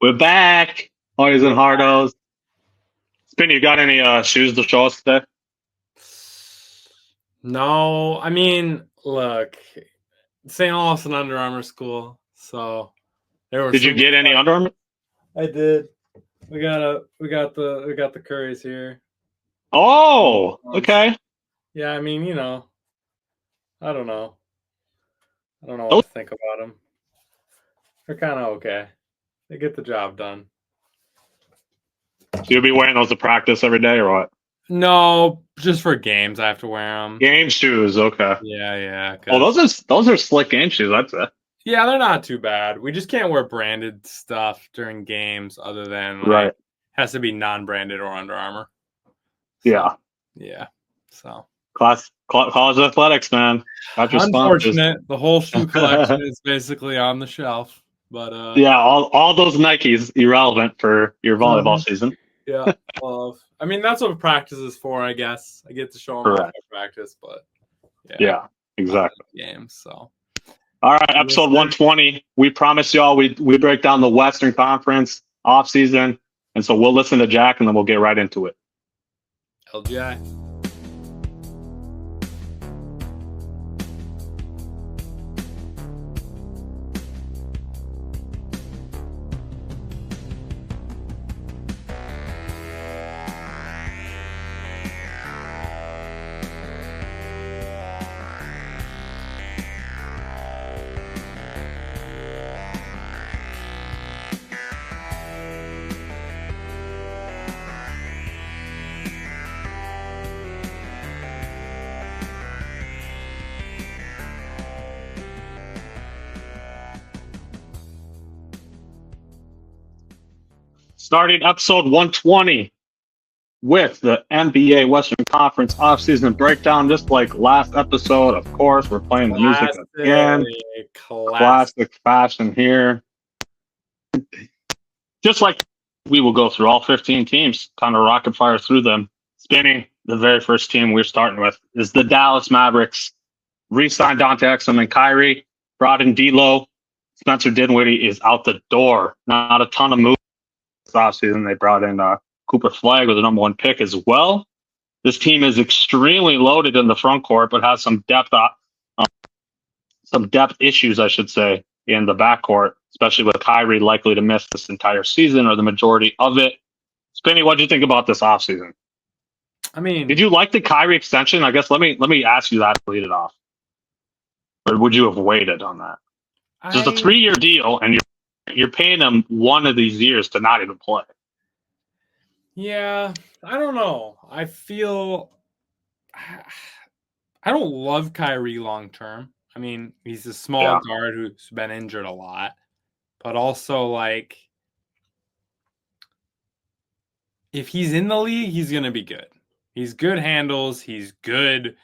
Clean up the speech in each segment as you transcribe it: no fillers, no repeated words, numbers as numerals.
We're back. Always in Hardos. Spinny, you got any shoes to show us today? No, I mean, look, St. Augustine Under Armour school. So there were Did you some. get any Under Armour? I did. We got the Currys here. Oh, okay. Yeah, I mean, I don't know. I don't know Those, what to think about them. They're kind of okay. They get the job done. so you'll be wearing those to practice every day or what? No, just for games, I have to wear them. Game shoes, okay. Yeah. Oh, those are slick game shoes. That's it. Yeah, they're not too bad. We just can't wear branded stuff during games, other than Right. has to be non-branded or Under Armour. Yeah. Yeah. So College athletics, man. Got your sponsors. unfortunate. The whole shoe collection is basically on the shelf. But Yeah, all those Nikes irrelevant for your volleyball season. yeah. I mean, that's what practice is for, I guess. I get to show them off at practice, but yeah, exactly. Games. So all right, episode 120. We promise y'all we break down the Western Conference off season, and so we'll listen to Jack and then we'll get right into it. LGI. Starting episode 120 with the NBA Western Conference offseason breakdown. Just like last episode, of course, we're playing the music again. Classic fashion here. Just like we will go through all 15 teams, kind of rocket fire through them. Spinning, the very first team we're starting with is the Dallas Mavericks. Re-signed Dante Exum and Kyrie. Brought in D'Lo. Spencer Dinwiddie is out the door. Not a ton of moves this offseason. They brought in Cooper Flagg with the number 1 pick as well. This team is extremely loaded in the front court, but has some depth issues, I should say, in the backcourt, especially with Kyrie likely to miss this entire season or the majority of it. Spinny, what do you think about this offseason? I mean, did you like the Kyrie extension? I guess let me ask you that to lead it off. Or would you have waited on that? Just a 3-year deal, and you're paying him one of these years to not even play. Yeah, I don't know. I feel I don't love Kyrie long term. I mean, he's a small guard who's been injured a lot, but also like if he's in the league, he's gonna be good. He's good handles. He's good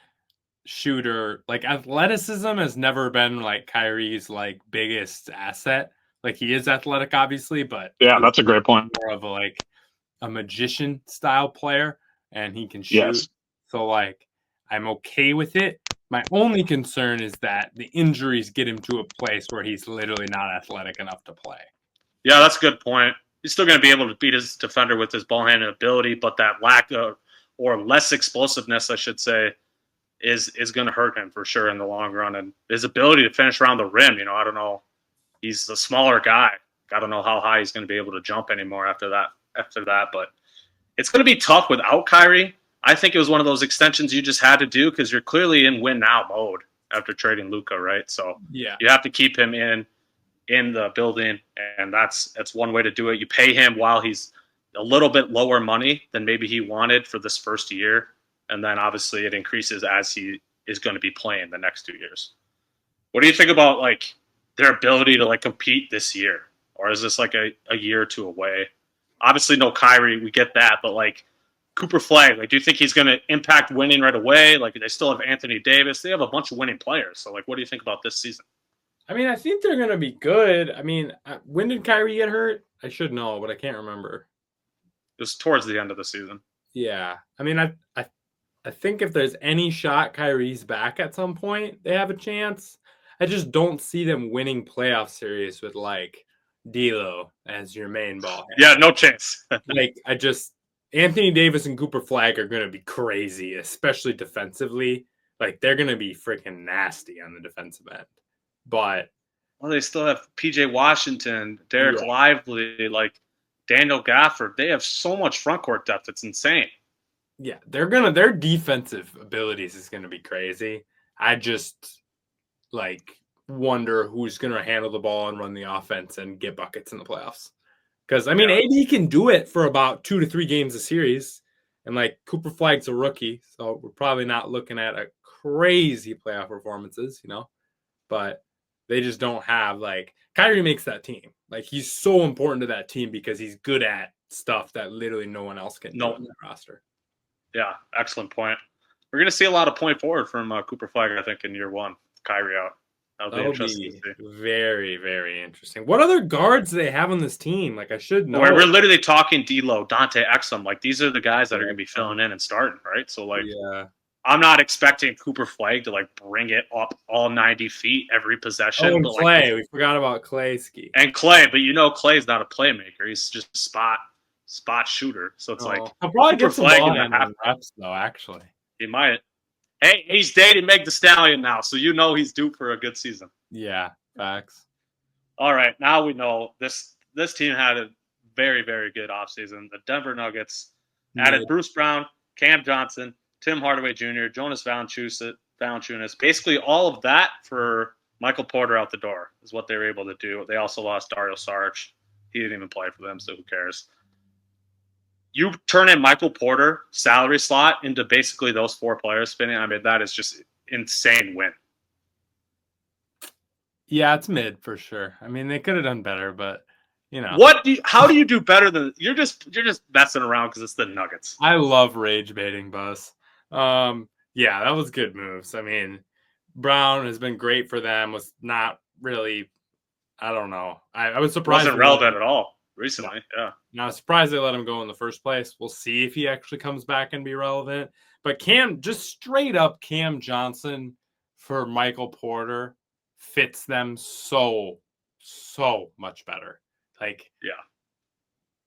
shooter. Like athleticism has never been like Kyrie's like biggest asset. Like he is athletic, obviously, but yeah, that's a great point. More of a magician style player, and he can shoot. Yes. So like I'm okay with it. My only concern is that the injuries get him to a place where he's literally not athletic enough to play. Yeah, that's a good point. He's still going to be able to beat his defender with his ball handling ability, but that lack of or less explosiveness, I should say, is going to hurt him for sure in the long run. And his ability to finish around the rim, I don't know. He's a smaller guy. I don't know how high he's going to be able to jump anymore after that. But it's going to be tough without Kyrie. I think it was one of those extensions you just had to do because you're clearly in win now mode after trading Luka, right? So yeah, you have to keep him in the building, and that's one way to do it. You pay him while he's a little bit lower money than maybe he wanted for this first year, and then obviously it increases as he is going to be playing the next 2 years. What do you think about like their ability to like compete this year, or is this like a year or two away? Obviously, no Kyrie, we get that, but like Cooper Flagg, like, do you think he's going to impact winning right away? Like, they still have Anthony Davis. They have a bunch of winning players. So, like, what do you think about this season? I mean, I think they're going to be good. I mean, when did Kyrie get hurt? I should know, but I can't remember. It was towards the end of the season. Yeah. I mean, I think if there's any shot Kyrie's back at some point, they have a chance. I just don't see them winning playoff series with, like, D'Lo as your main ball Yeah, handler. no chance. Like Anthony Davis and Cooper Flag are going to be crazy, especially defensively. Like they're going to be freaking nasty on the defensive end. But Well, they still have PJ Washington, Derek yeah, Lively, like Daniel Gafford. They have so much front court depth. It's insane. yeah, their defensive abilities is going to be crazy. I just like wonder who's going to handle the ball and run the offense and get buckets in the playoffs. Because I mean, Yeah. AD can do it for about 2 to 3 games a series, and like Cooper Flag's a rookie, so we're probably not looking at a crazy playoff performances, But they just don't have like Kyrie makes that team. Like he's so important to that team because he's good at stuff that literally no one else can do No. on that roster. Yeah. Excellent point. We're going to see a lot of point forward from Cooper Flag, I think, in year one. Kyrie out. That'll be That'll interesting to be see. very, very interesting. What other guards do they have on this team? Like I should know. We're literally talking D'Lo, Dante Exum. Like these are the guys that are going to be Yeah, filling in and starting, right? So like, yeah. I'm not expecting Cooper Flag to like bring it up all 90 feet every Oh, possession, and but like, Clay. We forgot about Clay Ski. and Clay, but Clay's not a playmaker. He's just a spot shooter. So it's like Oh, I'll probably Cooper get some Flag ball in the half handling reps though. Actually, he might. Hey, he's dating Meg the Stallion now, so he's due for a good season. yeah, facts. All right, now we know this team had a very, very good offseason. The Denver Nuggets added Mid. Bruce Brown, Cam Johnson, Tim Hardaway Jr., Jonas Valanciunas. Basically, all of that for Michael Porter out the door is what they were able to do. They also lost Dario Saric. He didn't even play for them, so who cares? You turn in Michael Porter salary slot into basically those four players spinning. I mean, that is just insane win. Yeah, it's mid for sure. I mean, they could have done better, but How do you do better than you're just messing around because it's the Nuggets. I love rage baiting, Bus. Yeah, that was good moves. I mean, Brown has been great for them. Was not really. I don't know. I was surprised. Wasn't relevant at all recently. No. Yeah. Now, I was surprised they let him go in the first place. We'll see if he actually comes back and be relevant. But just straight up Cam Johnson for Michael Porter fits them so much better. Like, yeah,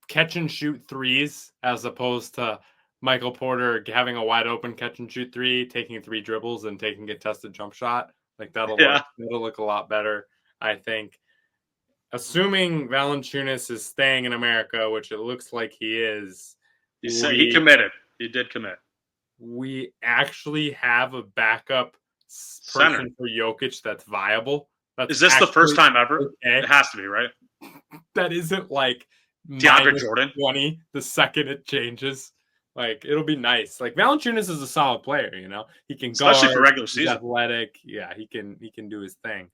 catch and shoot threes as opposed to Michael Porter having a wide open catch and shoot three, taking 3 dribbles and taking a tested jump shot. Like that'll look a lot better, I think. Assuming Valanciunas is staying in America, which it looks like he is, he committed. He did commit. We actually have a backup Center person for Jokic that's viable. Is this the first time ever? Okay. It has to be, right? That isn't like DeAndre Jordan 20 the second it changes. Like it'll be nice. Like Valanciunas is a solid player, He can especially guard, for regular he's season. athletic. Yeah, he can do his thing.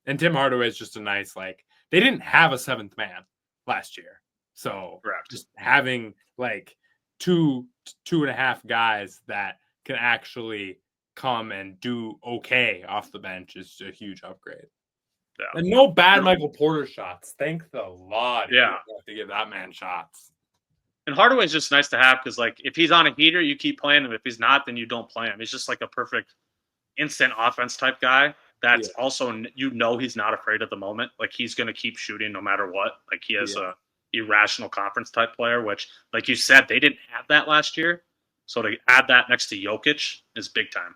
And Tim Hardaway is just a nice they didn't have a 7th man last year. So Correct. Just having like 2.5 guys that can actually come and do okay off the bench is a huge upgrade. Yeah. And no bad Michael Porter shots. Thank the Lord. Yeah. You have to give that man shots. And Hardaway's just nice to have because, like, if he's on a heater, you keep playing him. If he's not, then you don't play him. He's just like a perfect instant offense type guy. That's also, he's not afraid at the moment. Like, he's going to keep shooting no matter what. Like, he has a irrational conference type player, which, like you said, they didn't have that last year. So to add that next to Jokic is big time.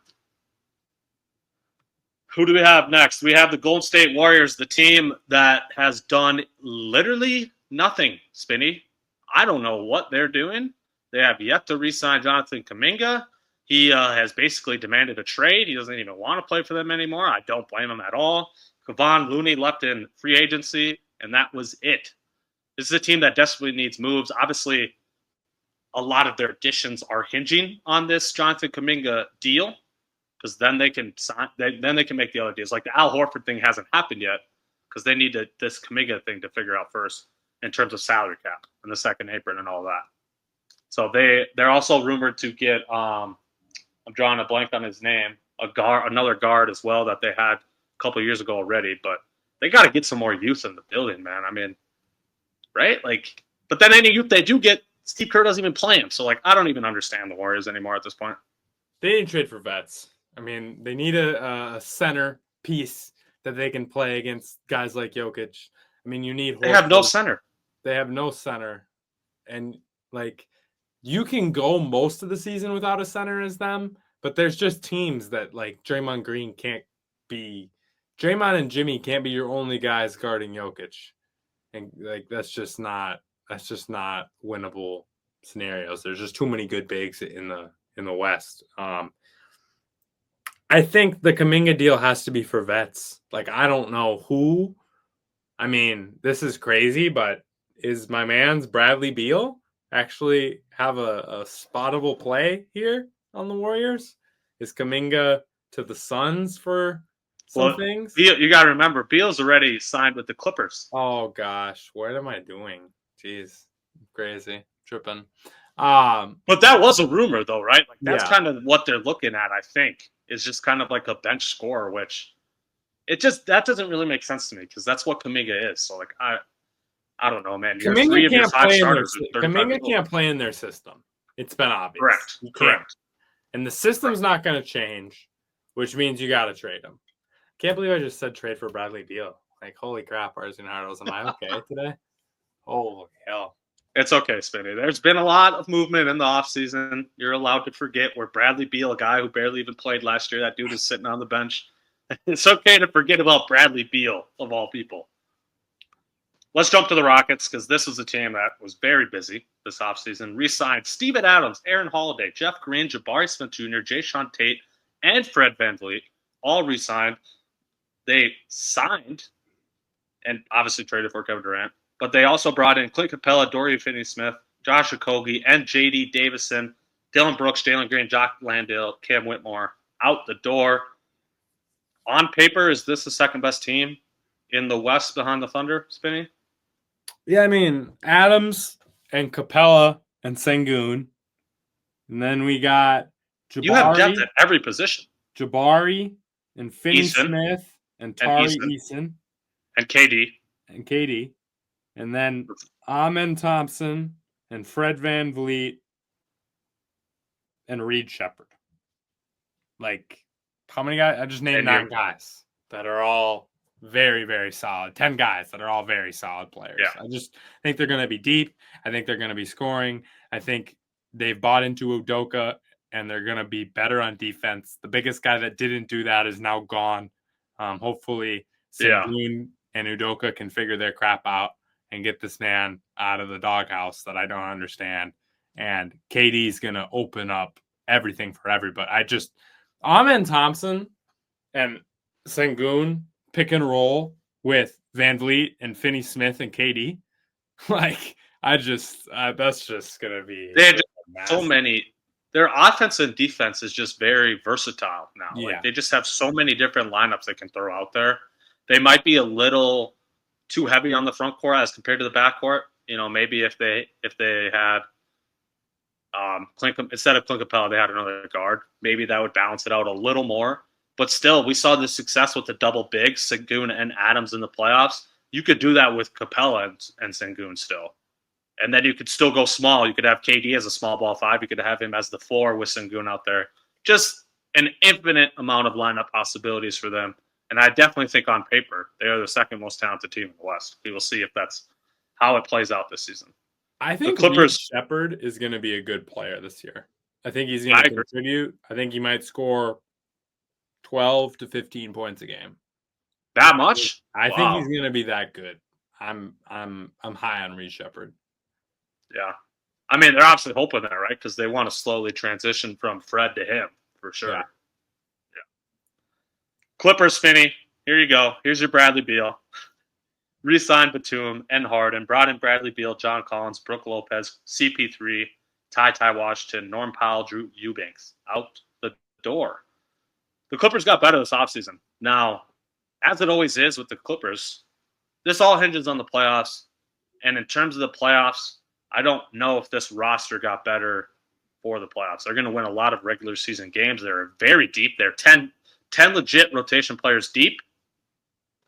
Who do we have next? We have the Golden State Warriors, the team that has done literally nothing, Spinny. I don't know what they're doing. They have yet to re-sign Jonathan Kuminga. He has basically demanded a trade. He doesn't even want to play for them anymore. I don't blame him at all. Kevon Looney left in free agency, and that was it. This is a team that desperately needs moves. Obviously, a lot of their additions are hinging on this Jonathan Kuminga deal, because then they can sign. Then they can make the other deals. Like the Al Horford thing hasn't happened yet, because they need this Kuminga thing to figure out first in terms of salary cap and the second apron and all that. So they're also rumored to get. I'm drawing a blank on his name. Another guard as well that they had a couple of years ago already, but they got to get some more youth in the building, man. I mean, right? Like, but then any youth they do get, Steve Kerr doesn't even play him. So, like, I don't even understand the Warriors anymore at this point. They need to trade for vets. I mean, they need a center piece that they can play against guys like Jokic. I I mean, you need They have no Horford. center. They have no center. And, like, you can go most of the season without a center as them, but there's just teams that, like, Draymond Green can't be – Draymond and Jimmy can't be your only guys guarding Jokic. And, like, that's just not winnable scenarios. There's just too many good bigs in the West. I think the Kuminga deal has to be for vets. Like, I don't know who. I mean, this is crazy, but is my man's Bradley Beal actually have a spottable play here on the Warriors? Is Kuminga to the Suns for some Well, things? you got to remember, Beal's already signed with the Clippers. Oh gosh, what am I doing? Jeez, crazy, tripping. But that was a rumor, though, right? Like that's Yeah. kind of what they're looking at. I think is just kind of like a bench scorer, which that doesn't really make sense to me because that's what Kuminga is. So like I don't know, man. Your three Kuminga of your can't five play in their starters are 35 Kuminga years old. can't play in their system. It's been obvious. Correct. He can't. Correct. And the system's not going to change, which means you got to trade him. Can't believe I just said trade for Bradley Beal. Like, holy crap, Arsenal, am I okay today? Holy hell. It's okay, Spinny. There's been a lot of movement in the offseason. You're allowed to forget where Bradley Beal, a guy who barely even played last year, that dude is sitting on the bench. It's okay to forget about Bradley Beal, of all people. Let's jump to the Rockets because this was a team that was very busy this offseason. Re-signed Steven Adams, Aaron Holiday, Jeff Green, Jabari Smith Jr., Jayshawn Tate, and Fred VanVleet, all re-signed. They signed and obviously traded for Kevin Durant, but they also brought in Clint Capella, Dorian Finney-Smith, Josh Okogie, and J.D. Davison, Dylan Brooks, Jalen Green, Jock Landale, Cam Whitmore out the door. On paper, is this the second best team in the West behind the Thunder, Spinny? Yeah, I mean, Adams and Capella and Sengun. And then we got Jabari. You have depth at every position. Jabari and Finney-Smith and Tari Eason. And KD. And KD. And then Amen Thompson and Fred VanVleet and Reed Shepherd. Like, how many guys? I just named 9 guys that are all very, very solid. 10 guys that are all very solid players. Yeah. I just think they're going to be deep. I think they're going to be scoring. I think they've bought into Udoka, and they're going to be better on defense. The biggest guy that didn't do that is now gone. Hopefully, Sengun and Udoka can figure their crap out and get this man out of the doghouse that I don't understand. And KD's going to open up everything for everybody. Amen Thompson and Sengun pick and roll with VanVleet and Finney-Smith and KD. Like, that's just going to be. They had so many. Their offense and defense is just very versatile now. Yeah. Like, they just have so many different lineups they can throw out there. They might be a little too heavy on the front court as compared to the back court. You know, maybe if they had instead of Clint Capella, they had another guard. Maybe that would balance it out a little more. But still, we saw the success with the double bigs, Sengun and Adams in the playoffs. You could do that with Capella and Sengun still. And then you could still go small. You could have KD as a small ball 5. You could have him as the 4 with Sengun out there. Just an infinite amount of lineup possibilities for them. And I definitely think on paper, they are the second most talented team in the West. We will see if that's how it plays out this season. I think Reed Shepherd is going to be a good player this year. I think he's going to contribute. I think he might score 12 to 15 points a game. That much? I think he's going to be that good. I'm high on Reed Shepherd. Yeah. I mean, they're obviously hoping that, right? Because they want to slowly transition from Fred to him, for sure. Yeah. Clippers, Finney. Here you go. Here's your Bradley Beal. Re-signed Batum and Harden. Brought in Bradley Beal, John Collins, Brook Lopez, CP3, Ty Washington, Norm Powell, Drew Eubanks. Out the door. The Clippers got better this offseason. Now, as it always is with the Clippers, this all hinges on the playoffs. And in terms of the playoffs, I don't know if this roster got better for the playoffs. They're going to win a lot of regular season games. They're very deep. They're 10 legit rotation players deep.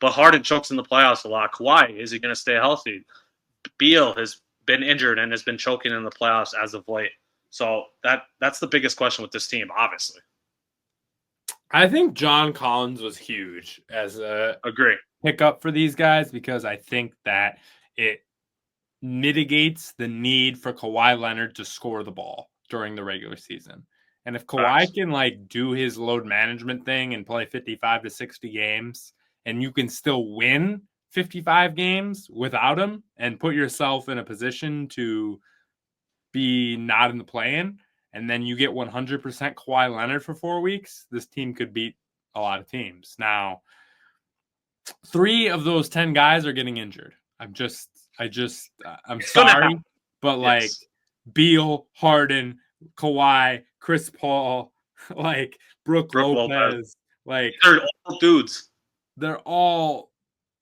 But Harden chokes in the playoffs a lot. Kawhi, is he going to stay healthy? Beal has been injured and has been choking in the playoffs as of late. So that's the biggest question with this team, obviously. I think John Collins was huge as a agree. pickup for these guys because I think that it mitigates the need for Kawhi Leonard to score the ball during the regular season. And if Kawhi Facts. can like do his load management thing and play 55 to 60 games and you can still win 55 games without him and put yourself in a position to be not in the play-in, and then you get 100% Kawhi Leonard for 4 weeks, this team could beat a lot of teams. Now, 3 of those 10 guys are getting injured. I'm It's gonna sorry, happen. but like Yes. Beal, Harden, Kawhi, Chris Paul, like Brooke Brooke Lopez. Lopez, like They're all dudes. they're all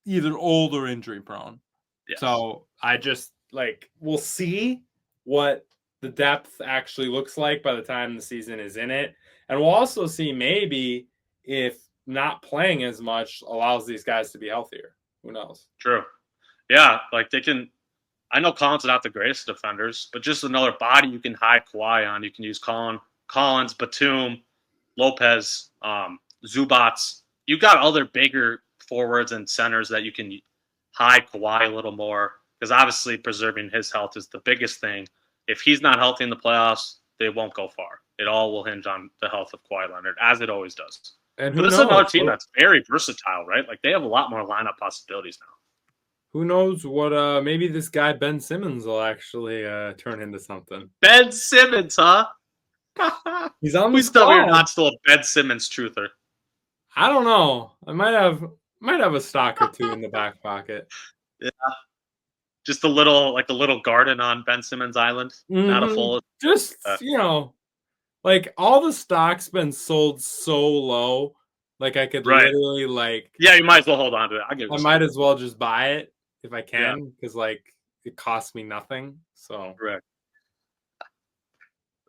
either old or injury prone. Yes. So I just like we'll see what the depth actually looks like by the time the season is in it. And we'll also see maybe if not playing as much allows these guys to be healthier. Who knows? True. Yeah, like they can. I know Collins is not the greatest defenders, but just another body you can hide Kawhi on. You can use Collins, Batum, Lopez, Zubats. You got other bigger forwards and centers that you can hide Kawhi a little more because obviously preserving his health is the biggest thing. If he's not healthy in the playoffs, they won't go far. It all will hinge on the health of Kawhi Leonard, as it always does. And But who this is another knows? team that's very versatile, right? Like they have a lot more lineup possibilities now. Who knows what maybe this guy Ben Simmons will actually turn into something. Ben Simmons, huh? He's on the We still here squad. not still a Ben Simmons truther. I don't know. I might have a stock or two in the back pocket. Yeah. Just a little garden on Ben Simmons Island. Not a full Just like all the stock's been sold so low. Like I could right. literally like Yeah, you might as well hold on to it. I might as well just buy it if I Yeah. can because like it costs me nothing. So Correct.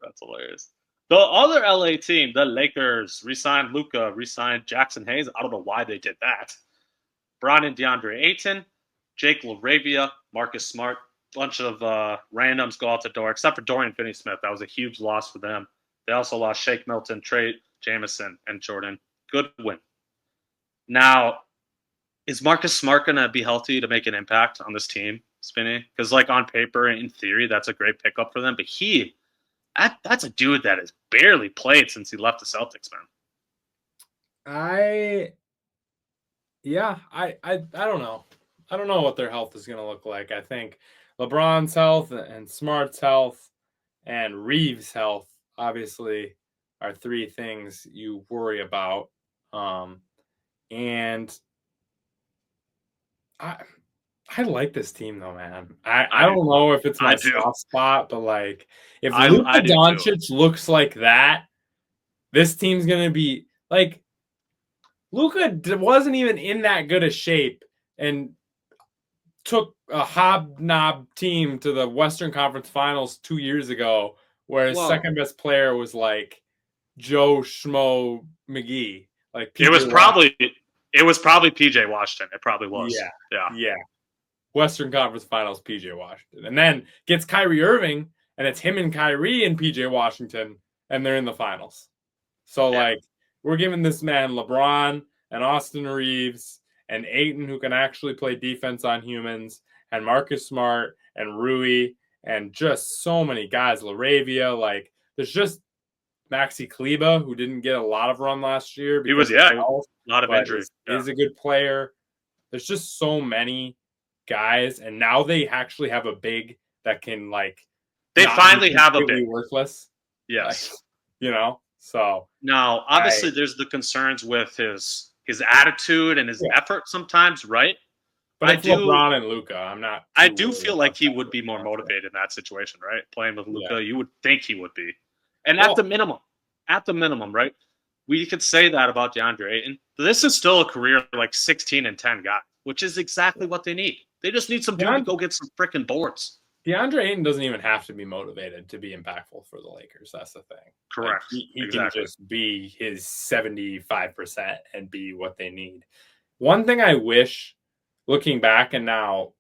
That's hilarious. The other LA team, the Lakers, re-signed Luka, re-signed Jackson Hayes. I don't know why they did that. Brought in DeAndre Ayton, Jake LaRavia, Marcus Smart. Bunch of randoms go out the door, except for Dorian Finney-Smith. That was a huge loss for them. They also lost Shake Milton, Trey Jamison, and Jordan Goodwin. Now, is Marcus Smart going to be healthy to make an impact on this team, Spinny? Because, like, on paper, in theory, that's a great pickup for them. But that's a dude that has barely played since he left the Celtics, man. I don't know. I don't know what their health is going to look like. I think LeBron's health and Smart's health and Reeves' health obviously are 3 things you worry about. And I like this team though, man. I don't know if it's my soft spot, but like if Luka Doncic looks like that, this team's gonna be like Luka wasn't even in that good a shape and took a hobnob team to the Western Conference Finals 2 years ago, where his second best player was like Joe Schmo McGee. Like it was probably PJ Washington. It probably was. Yeah. Western Conference Finals, PJ Washington. And then gets Kyrie Irving, and it's him and Kyrie and PJ Washington, and they're in the finals. So, like, we're giving this man LeBron and Austin Reeves and Ayton, who can actually play defense on humans, and Marcus Smart and Rui, and just so many guys. LaRavia, like, there's just Maxi Kleba, who didn't get a lot of run last year. He was, a lot of injury. He's a good player. There's just so many guys, and now they actually have a big that can like. They finally have a big worthless. Yes, like, So now, obviously, there's the concerns with his attitude and his effort sometimes, right? But it's LeBron and Luka. I'm not. I do feel like he would be more motivated in that situation, right? Playing with Luka, you would think he would be, and at the minimum, right? We could say that about DeAndre Ayton. This is still a career like 16-10 guy, which is exactly what they need. They just need some dude to go get some freaking boards. DeAndre Ayton doesn't even have to be motivated to be impactful for the Lakers. That's the thing. Correct. Like, he can just be his 75% and be what they need. One thing I wish, looking back and now,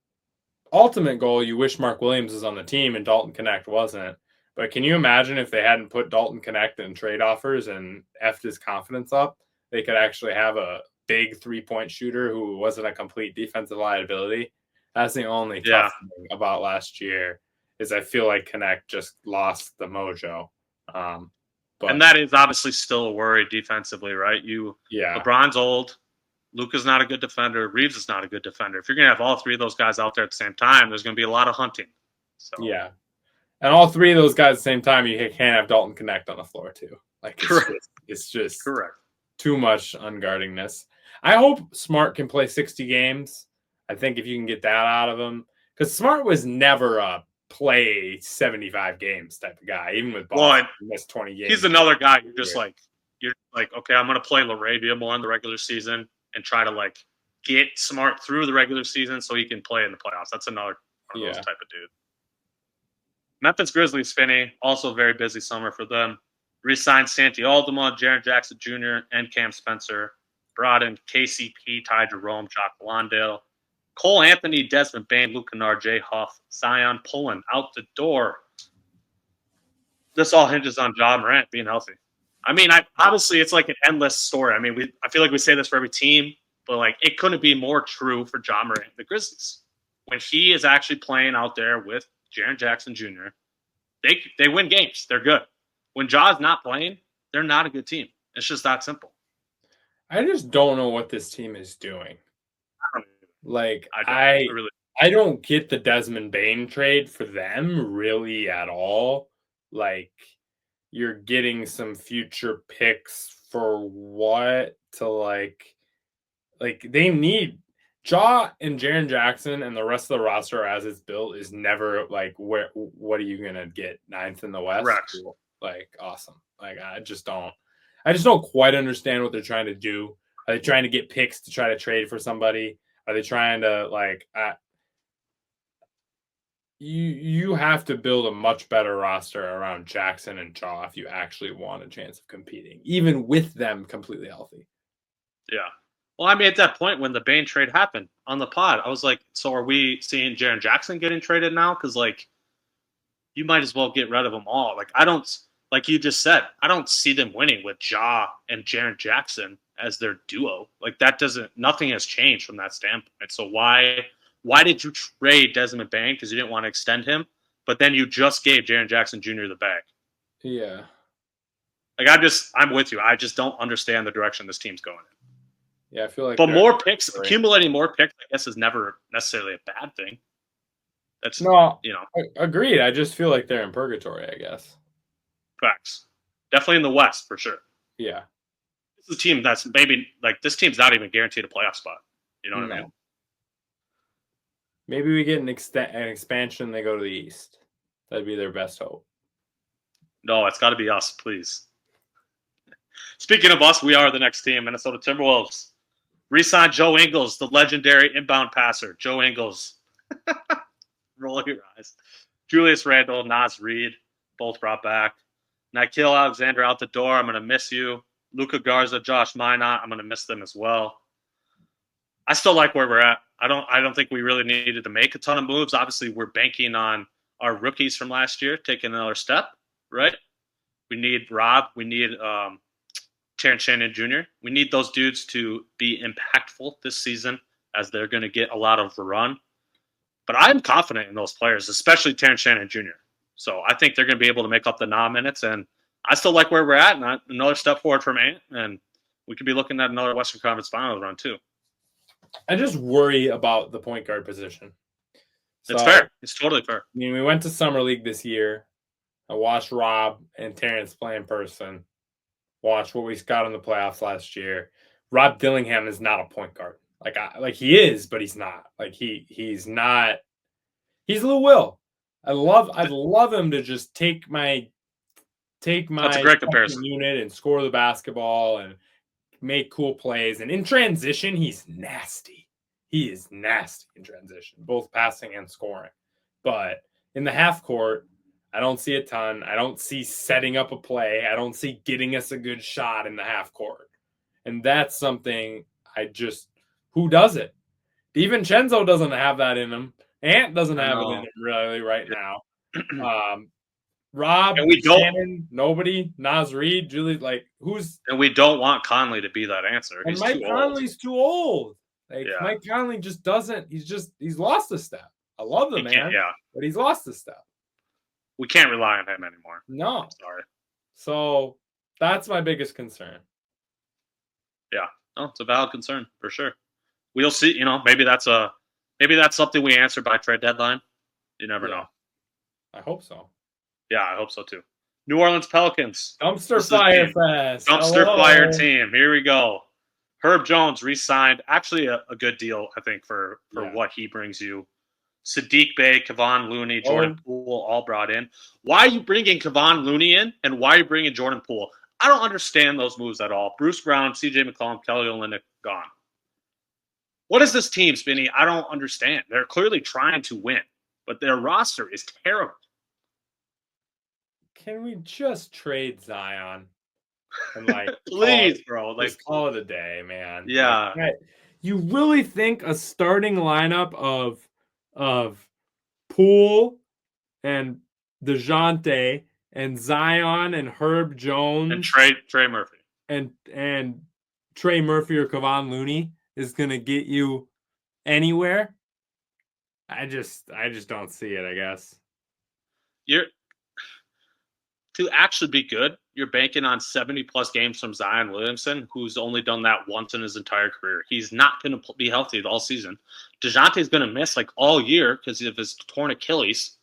ultimate goal, you wish Mark Williams was on the team and Dalton Connect wasn't. But can you imagine if they hadn't put Dalton Connect in trade offers and effed his confidence up, they could actually have a big 3-point shooter who wasn't a complete defensive liability. That's the only Yeah. tough thing about last year is I feel like Connect just lost the mojo. But And that is obviously still a worry defensively, right? yeah, LeBron's old. Luka's not a good defender. Reeves is not a good defender. If you're gonna have all three of those guys out there at the same time, there's gonna be a lot of hunting. So yeah. And all three of those guys at the same time, you can't have Dalton Connect on the floor too. Like it's just correct. too much unguardingness. I hope Smart can play 60 games. I think if you can get that out of him, because Smart was never a play 75 games type of guy, even with Boston. Well, he missed 20 games. He's another guy. You're like, okay, I'm gonna play LaRavia more in the regular season and try to like get Smart through the regular season so he can play in the playoffs. That's another one of those type of dude. Memphis Grizzlies, Spinny, also very busy summer for them. Re-signed Santi Aldama, Jaren Jackson Jr., and Cam Spencer. Brought in KCP, Ty Jerome, Jock Landale, Cole Anthony, Desmond Bain, Luke Kennard, Jay Huff, Zion pulling out the door. This all hinges on Ja Morant being healthy. I mean, obviously it's like an endless story. I mean, I feel like we say this for every team, but like it couldn't be more true for Ja Morant, the Grizzlies. When he is actually playing out there with Jaren Jackson Jr., they win games. They're good. When Ja's not playing, they're not a good team. It's just that simple. I just don't know what this team is doing. Like I don't get the Desmond Bain trade for them really at all. Like you're getting some future picks for what to like they need Ja and Jaren Jackson and the rest of the roster as it's built is never like what are you gonna get 9th in the West? Rex. Like awesome. Like I just don't quite understand what they're trying to do. Are they trying to get picks to try to trade for somebody? Are they trying to you have to build a much better roster around Jackson and Ja if you actually want a chance of competing, even with them completely healthy. Yeah. Well, I mean, at that point when the Bain trade happened on the pod, I was like, so are we seeing Jaren Jackson getting traded now? Because, like, you might as well get rid of them all. Like, I don't, like you just said, I don't see them winning with Ja and Jaren Jackson as their duo. Like, that doesn't, nothing has changed from that standpoint. So why did you trade Desmond Bain? Because you didn't want to extend him, but then you just gave Jaren Jackson Jr. the bag. Yeah. Like, I'm with you. I just don't understand the direction this team's going in. Yeah, I feel like. But more picks, accumulating more picks, I guess, is never necessarily a bad thing. That's agreed. I just feel like they're in purgatory. I guess. Facts. Definitely in the West for sure. Yeah. This is a team that's maybe like this team's not even guaranteed a playoff spot. You know what I mean? Maybe we get an expansion. And they go to the East. That'd be their best hope. No, it's got to be us, please. Speaking of us, we are the next team, Minnesota Timberwolves. Re-signed Joe Ingles, the legendary inbound passer. Joe Ingles. Roll your eyes. Julius Randle, Naz Reid, both brought back. Nickeil Alexander out the door. I'm going to miss you. Luka Garza, Josh Minot. I'm going to miss them as well. I still like where we're at. I don't think we really needed to make a ton of moves. Obviously, we're banking on our rookies from last year taking another step, right? We need Rob. We need Terrence Shannon Jr. We need those dudes to be impactful this season as they're going to get a lot of run. But I'm confident in those players, especially Terrence Shannon Jr. So I think they're going to be able to make up the minutes, and I still like where we're at. And another step forward from Ant, and we could be looking at another Western Conference Finals run too. I just worry about the point guard position. It's fair. It's totally fair. I mean, we went to Summer League this year. I watched Rob and Terrence play in person. Watch what we got in the playoffs last year. Rob Dillingham is not a point guard. Like he is, but he's not. Like he's not. He's Lou Will. I'd love him to just take my That's a great comparison. Unit and score the basketball and make cool plays. And in transition, he's nasty. He is nasty in transition, both passing and scoring. But in the half court, I don't see a ton. I don't see setting up a play. I don't see getting us a good shot in the half court. And that's something who does it? DiVincenzo doesn't have that in him. Ant doesn't have it in him really right now. Rob, And we don't Shannon, nobody, Naz Reid, Julie, like who's and we don't want Conley to be that answer. and He's Mike too old. Conley's too old. Like Yeah. Mike Conley just doesn't. He's lost a step. I love the He can't, man, yeah. but he's lost a step. We can't rely on him anymore. No. I'm sorry. So that's my biggest concern. Yeah. No, it's a valid concern for sure. We'll see, maybe that's something we answer by trade deadline. You never know. I hope so. Yeah, I hope so too. New Orleans Pelicans. Dumpster fire fest. Dumpster fire team. Here we go. Herb Jones re-signed. Actually, a good deal, I think, for what he brings you. Sadiq Bey, Kevon Looney, Jordan Poole, all brought in. Why are you bringing Kevon Looney in, and why are you bringing Jordan Poole? I don't understand those moves at all. Bruce Brown, C.J. McCollum, Kelly Olynyk, gone. What is this team, Spinny? I don't understand. They're clearly trying to win, but their roster is terrible. Can we just trade Zion? And please, bro. Just call it a day, man. Yeah. You really think a starting lineup of Poole and DeJounte and Zion and Herb Jones and Trey Murphy and Trey Murphy or Kevon Looney is gonna get you anywhere? I just don't see it, I guess. To actually be good, you're banking on 70-plus games from Zion Williamson, who's only done that once in his entire career. He's not going to be healthy all season. DeJounte's going to miss all year because of his torn Achilles.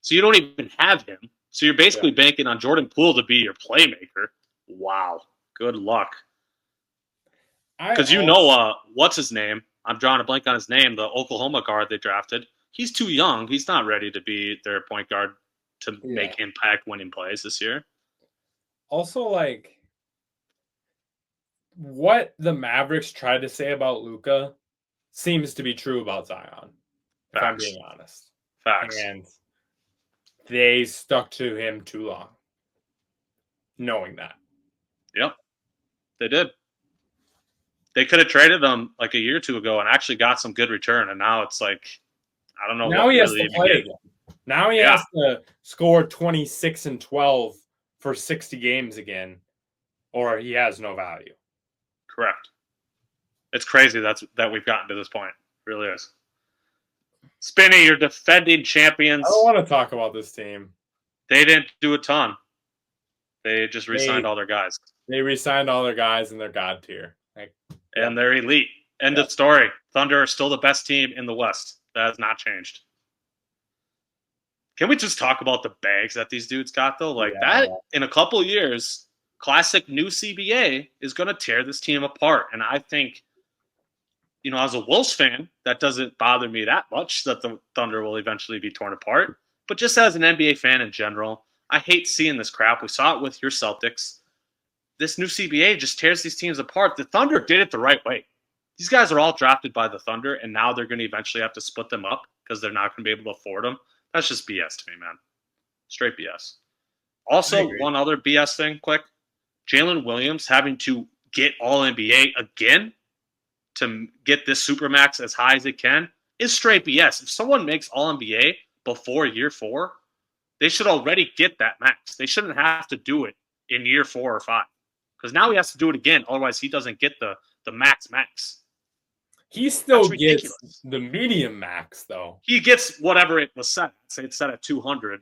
So you don't even have him. So you're basically banking on Jordan Poole to be your playmaker. Wow. Good luck. Because what's his name? I'm drawing a blank on his name, the Oklahoma guard they drafted. He's too young. He's not ready to be their point guard to make impact winning plays this year. Also, what the Mavericks tried to say about Luka seems to be true about Zion, if I'm being honest. Facts. And they stuck to him too long, knowing that. Yep, they did. They could have traded him a year or two ago and actually got some good return, and now it's I don't know. Now he has to play again. Now he has to score 26 and 12 for 60 games again, or he has no value. Correct. It's crazy that we've gotten to this point. It really is. Spinny, you're defending champions. I don't want to talk about this team. They didn't do a ton. They just re-signed all their guys. They re-signed all their guys, and they're god tier. And they're elite. End of story. Thunder are still the best team in the West. That has not changed. Can we just talk about the bags that these dudes got, though? That, in a couple years, classic new CBA is going to tear this team apart. And I think, as a Wolves fan, that doesn't bother me that much that the Thunder will eventually be torn apart. But just as an NBA fan in general, I hate seeing this crap. We saw it with your Celtics. This new CBA just tears these teams apart. The Thunder did it the right way. These guys are all drafted by the Thunder, and now they're going to eventually have to split them up because they're not going to be able to afford them. That's just BS to me, man. Straight BS. Also, one other BS thing, quick. Jalen Williams having to get All-NBA again to get this Supermax as high as it can is straight BS. If someone makes All-NBA before year 4, they should already get that max. They shouldn't have to do it in year 4 or 5. Because now he has to do it again. Otherwise, he doesn't get the max. He still gets the medium max, though. He gets whatever it was set. Say it's set at 200.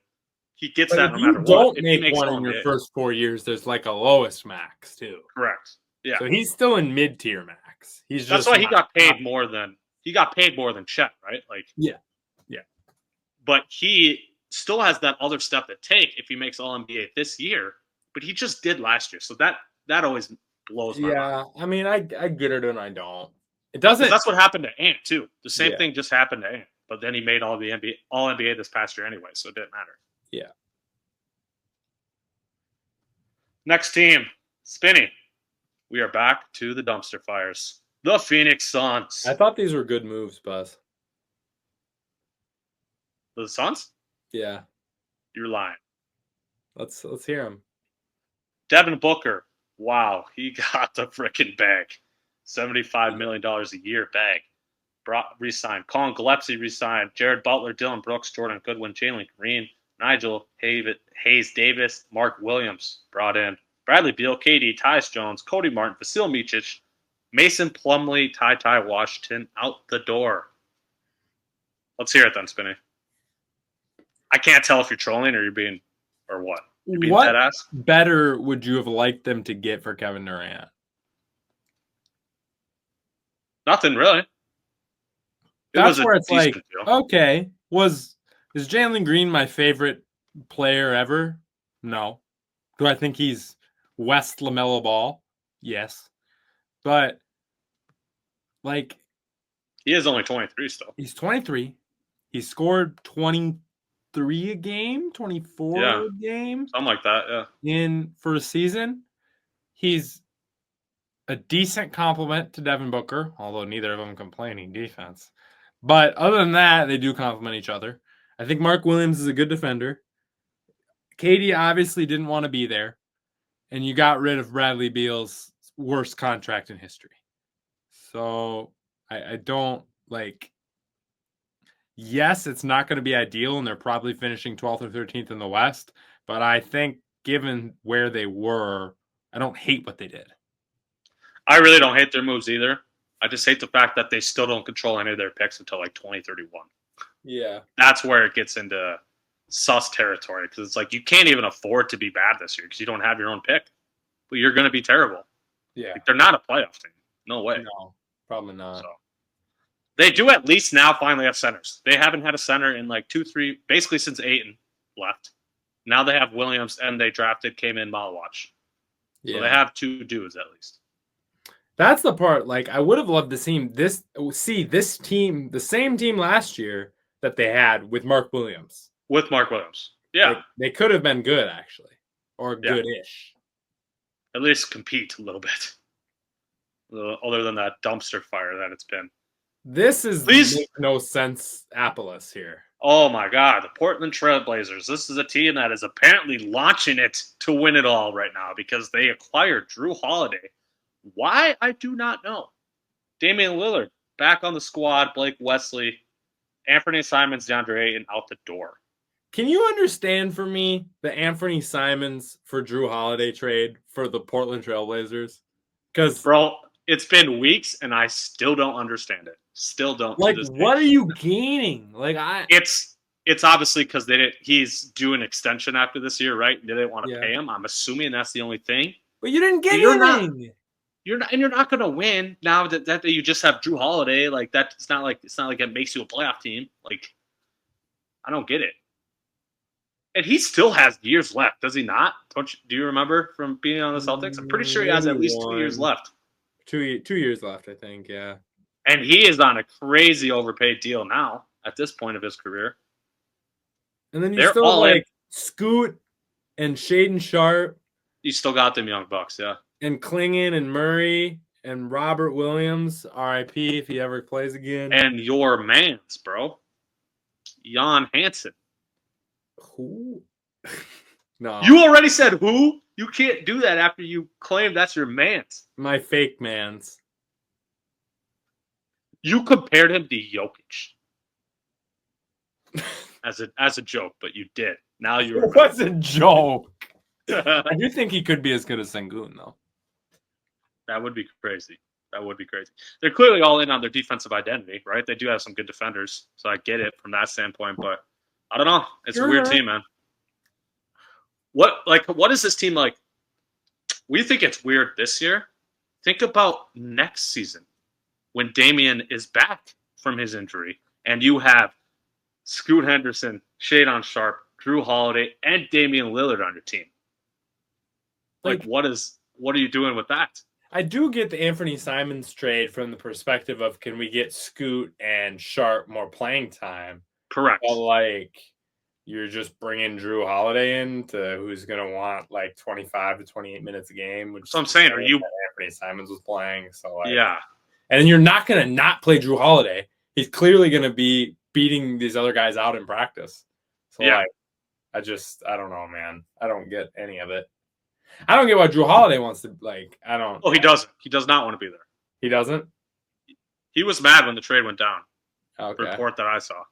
He gets that no matter what. Don't make one in your first 4 years. There's a lowest max too. Correct. Yeah. So he's still in mid-tier max. That's why he got paid more than Chet, right? Yeah. But he still has that other step to take if he makes All NBA this year. But he just did last year, so that always blows my mind. Yeah, I mean, I get it and I don't. It doesn't. That's what happened to Ant too. The same thing just happened to Ant, but then he made All NBA this past year anyway, so it didn't matter. Yeah. Next team, Spinny. We are back to the dumpster fires. The Phoenix Suns. I thought these were good moves, Buzz. The Suns? Yeah. You're lying. Let's hear them. Devin Booker. Wow, he got the freaking bag. $75 million a year bag. Re-signed. Colin Gillespie re-signed. Jared Butler, Dylan Brooks, Jordan Goodwin, Jalen Green, Nigel Hayes Davis, Mark Williams brought in. Bradley Beal, KD, Tyus Jones, Cody Martin, Vasil Micic, Mason Plumlee, Ty Washington out the door. Let's hear it then, Spinny. I can't tell if you're trolling or you're being or what. You're being What dead ass. better would you have liked them to get for Kevin Durant? Nothing really. It That's was a where it's like, decent deal. okay, is Jalen Green my favorite player ever? No. Do I think he's West LaMelo Ball? Yes. But like He is only 23 still. he's 23. He scored 23 a game, 24 Yeah, a game something like that. Yeah. for a season. He's a decent compliment to Devin Booker, although neither of them can play any defense. But other than that, they do complement each other. I think Mark Williams is a good defender. KD obviously didn't want to be there, and you got rid of Bradley Beal's worst contract in history. So I don't like. Yes, it's not going to be ideal, and they're probably finishing 12th or 13th in the West. But I think, given where they were, I don't hate what they did. I really don't hate their moves either. I just hate the fact that they still don't control any of their picks until like 2031. Yeah. That's where it gets into sus territory because it's like you can't even afford to be bad this year because you don't have your own pick. But you're going to be terrible. Yeah. Like, they're not a playoff team. No way. No, probably not. So they do at least now finally have centers. They haven't had a center in like 2-3, basically since Ayton left. Now they have Williams and they drafted came in Malwatch. So they have two dudes at least. That's the part. Like, I would have loved to see this team, the same team last year that they had with Mark Williams. With Mark Williams. Yeah. Like, they could have been good, actually. Or good-ish. At least compete a little bit. Other than that dumpster fire that it's been. This is make no sense Appalachia here. Oh, my God. The Portland Trailblazers. This is a team that is apparently launching it to win it all right now because they acquired Drew Holiday. Why? I do not know. Damian Lillard back on the squad. Blake Wesley, Anthony Simons, DeAndre Ayton out the door. Can you understand for me the Anthony Simons for Drew Holiday trade for the Portland Trailblazers? Because, bro, it's been weeks and I still don't understand it. Still don't. Like, what are you gaining? Like, it's obviously because he's due an extension after this year, right? They didn't want to pay him. I'm assuming that's the only thing. But you didn't get anything. You're not going to win now that you just have Drew Holiday. Like that, it's not like it makes you a playoff team. Like, I don't get it. And he still has years left, does he not? Do you remember from being on the Celtics? I'm pretty sure he has at least 2 years left. 2 years left, I think. Yeah. And he is on a crazy overpaid deal now at this point of his career. And then you still like Scoot and Shaden Sharp. You still got them young bucks, yeah. And Klingon and Murray and Robert Williams, RIP if he ever plays again. And your mans, bro. Jan Hansen. Who? No. You already said who? You can't do that after you claim that's your mans. My fake mans. You compared him to Jokic. as a joke, but you did. Now you're. It was a joke. I do think he could be as good as Sengun, though. That would be crazy. They're clearly all in on their defensive identity, right? They do have some good defenders, so I get it from that standpoint. But I don't know. It's a weird team, man. What is this team like? We think it's weird this year. Think about next season when Damian is back from his injury, and you have Scoot Henderson, Shadon Sharp, Drew Holiday, and Damian Lillard on your team. Like, what are you doing with that? I do get the Anthony Simons trade from the perspective of can we get Scoot and Sharp more playing time? Correct. But, like, you're just bringing Drew Holiday in to who's going to want, like, 25 to 28 minutes a game. Which so I'm saying, are you... Anthony Simons was playing, so, like... Yeah. And then you're not going to not play Drew Holiday. He's clearly going to be beating these other guys out in practice. So, like, I don't know, man. I don't get any of it. I don't get why Drew Holiday wants to, like, I don't. Oh, he doesn't. He does not want to be there. He doesn't? He was mad when the trade went down. Okay. Report that I saw.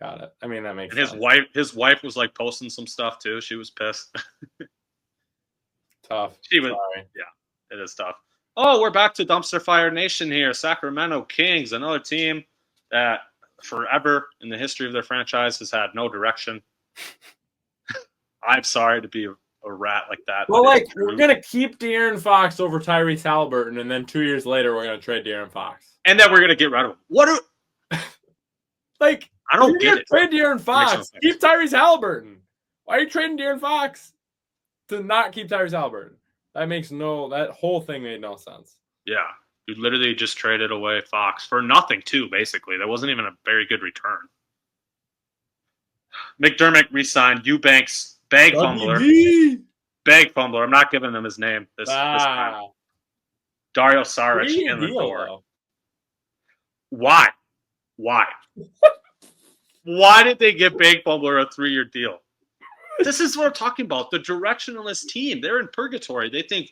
Got it. I mean, that makes And sense. his wife was like posting some stuff too. She was pissed. Tough. She was, Sorry. yeah, it is tough. Oh, we're back to Dumpster Fire Nation here. Sacramento Kings, another team that forever in the history of their franchise has had no direction. I'm sorry to be a rat like that. Well, but like, it's we're true. going to keep De'Aaron Fox over Tyrese Halliburton, and then 2 years later, we're going to trade De'Aaron Fox. And then we're gonna get rid of him. What? Like, I if don't you're get going to it. trade De'Aaron It makes no Fox, sense. keep Tyrese Halliburton. Why are you trading De'Aaron Fox to not keep Tyrese Halliburton? That whole thing made no sense. Yeah, you literally just traded away Fox for nothing too. Basically, that wasn't even a very good return. McDermott re-signed Eubanks, bag fumbler. Bag fumbler. I'm not giving him his name this time. Dario Saric in the door. Though. Why? Why? Why did they give Bag Fumbler a 3-year deal? This is what I'm talking about. The directionless team. They're in purgatory. They think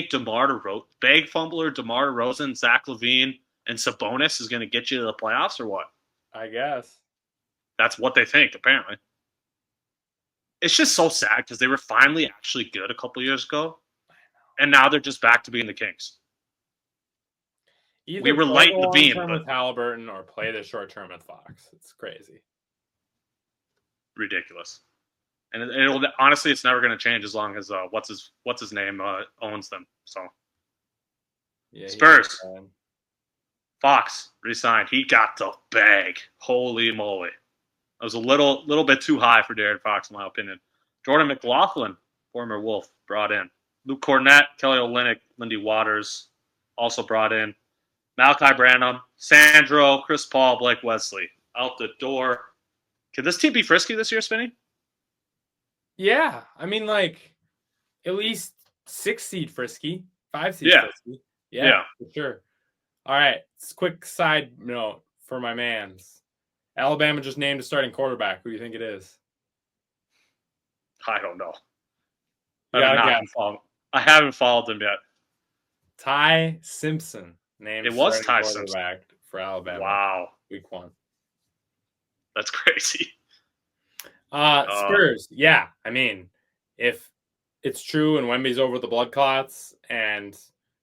DeMar DeRozan, Bag Fumbler, DeMar DeRozan, Zach LaVine, and Sabonis is going to get you to the playoffs or what? I guess. That's what they think, apparently. It's just so sad because they were finally actually good a couple years ago, and now they're just back to being the Kings. Either we were play light the long LaVine, term but with Halliburton or play the short term with Fox. It's crazy. Ridiculous. And it'll honestly, it's never going to change as long as what's his name owns them. So Yeah, Spurs, Fox re-signed. He got the bag. Holy moly! That was a little bit too high for De'Aaron Fox, in my opinion. Jordan McLaughlin, former Wolf, brought in. Luke Cornett, Kelly Olynyk, Lindy Waters, also brought in. Malachi Branham, Sandro, Chris Paul, Blake Wesley, out the door. Could this team be frisky this year, Spinny? Yeah, I mean, like, at least 6 seed frisky, 5 seed frisky. Yeah, for sure. All right, quick side note for my mans. Alabama just named a starting quarterback. Who do you think it is? I don't know. I haven't followed them yet. Ty Simpson named Ty quarterback Simpson for Alabama. Wow, week 1. That's crazy. Spurs, yeah. I mean, if it's true and Wemby's over the blood clots and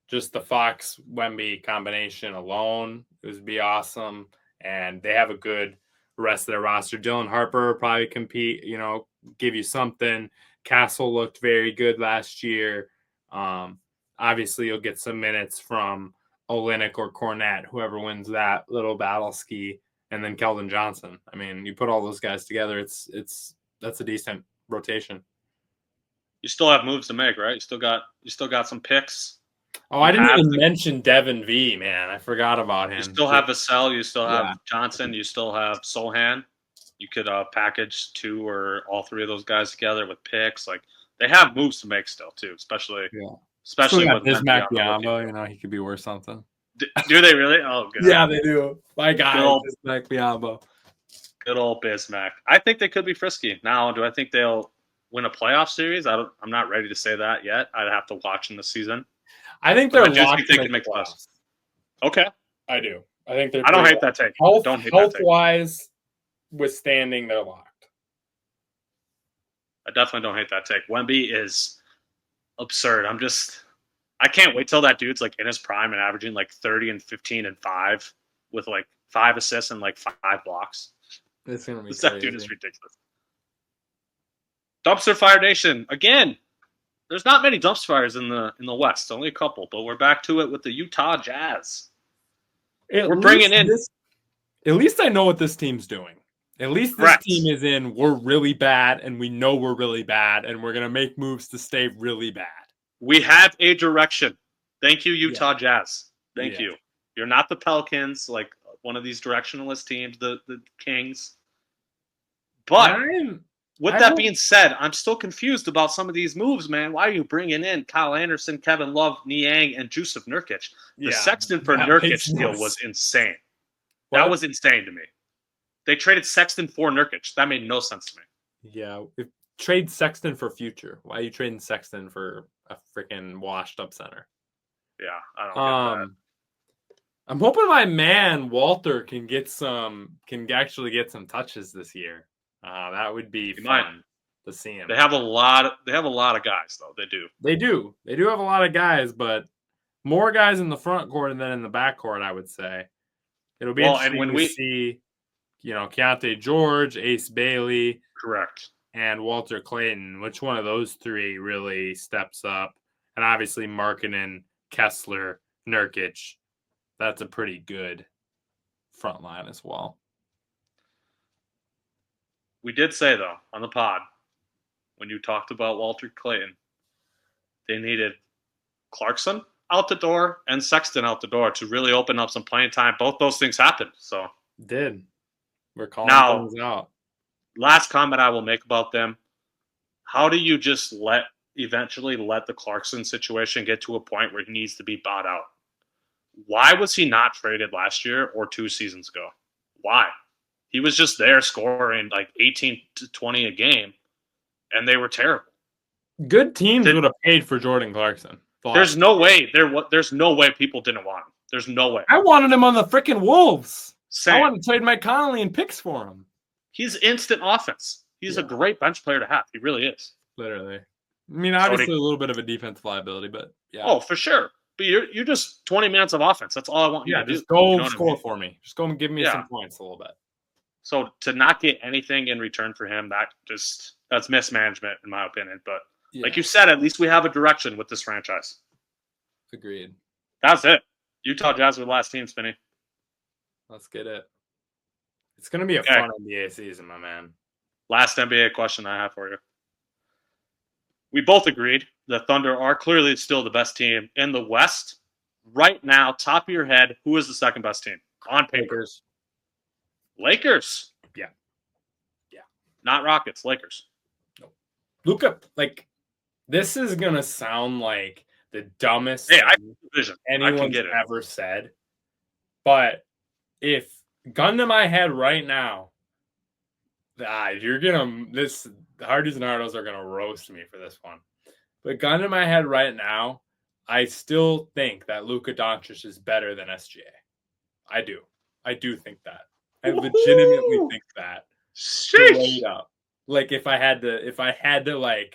just the Fox Wemby combination alone, it would be awesome. And they have a good rest of their roster. Dylan Harper probably compete, give you something. Castle looked very good last year. Obviously, you'll get some minutes from Olynyk or Cornett, whoever wins that little battle ski, and then Keldon Johnson. I mean, you put all those guys together, that's a decent rotation. You still have moves to make, right? You still got some picks. Oh, I didn't even mention Devin V, man. I forgot about him. You still have Vassell. You still have Johnson. You still have Sohan. You could package 2 or all 3 of those guys together with picks. Like, they have moves to make still too, especially with Bismack Biyombo. He could be worth something. Do they really? Oh, good. Yeah, they do. My guy, Bismack Biyombo. Good old Bismack. I think they could be frisky. Now, do I think they'll win a playoff series? I'm not ready to say that yet. I'd have to watch in the season. I think they're locked to make playoffs. Okay. I do. I think they're. I don't hate that take. Health-wise, withstanding, they're locked. I definitely don't hate that take. Wemby is absurd. I can't wait till that dude's like in his prime and averaging like 30 and 15 and 5 with like 5 assists and like 5 blocks. It's gonna be that dude is ridiculous. Dumpster Fire Nation again. There's not many dumpster fires in the West, only a couple, but we're back to it with the Utah Jazz. We're bringing in. At least I know what this team's doing. At least this team is in. We're really bad, and we know we're really bad, and we're gonna make moves to stay really bad. We have a direction. Thank you, Utah Jazz. Thank you. You're not the Pelicans, like one of these directionless teams, the Kings. But with that being said, I'm still confused about some of these moves, man. Why are you bringing in Kyle Anderson, Kevin Love, Niang, and Jusuf Nurkic? The Sexton for Nurkic deal was insane. That was insane to me. They traded Sexton for Nurkic. That made no sense to me. Yeah. Trade Sexton for future. Why are you trading Sexton for a freaking washed up center? Yeah, I don't get that. I'm hoping my man Walter can actually get some touches this year. That would be might. fun to see him. They have a lot of guys though. They do. They do. They do have a lot of guys, but more guys in the front court than in the back court, I would say. It'll be Well, and interesting when to we see, Keontae George, Ace Bailey, correct. and Walter Clayton. Which one of those three really steps up? And obviously Markkanen, Kessler, Nurkic. That's a pretty good front line as well. We did say though on the pod when you talked about Walter Clayton, they needed Clarkson out the door and Sexton out the door to really open up some playing time. Both those things happened. So Did. We're calling now, things out. last comment I will make about them: how do you just eventually let the Clarkson situation get to a point where he needs to be bought out? Why was he not traded last year or 2 seasons ago? Why? He was just there scoring like 18 to 20 a game, and they were terrible. Good teams would have paid for Jordan Clarkson. There's no way there's no way people didn't want him. There's no way. I wanted him on the freaking Wolves. Same. I wanted to trade Mike Conley and picks for him. He's instant offense. He's a great bench player to have. He really is. Literally. I mean, obviously a little bit of a defensive liability, but yeah. Oh, for sure. But you're just 20 minutes of offense. That's all I want you to do. Just go score for me. Just go and give me some points a little bit. So to not get anything in return for him, that's mismanagement in my opinion. But like you said, at least we have a direction with this franchise. Agreed. That's it. Utah Jazz are the last team, Spinny. Let's get it. It's going to be a fun NBA season, my man. Last NBA question I have for you. We both agreed the Thunder are clearly still the best team in the West. Right now, top of your head, who is the second best team on paper? Lakers. Yeah. Not Rockets, Lakers. No. Luka, this is going to sound like the dumbest thing anyone's ever said. But if gun to my head right now, the Hardys and Hardos are gonna roast me for this one. But gun to my head right now, I still think that Luka Doncic is better than SGA. I do think that. I legitimately think that. Straight up. If I had to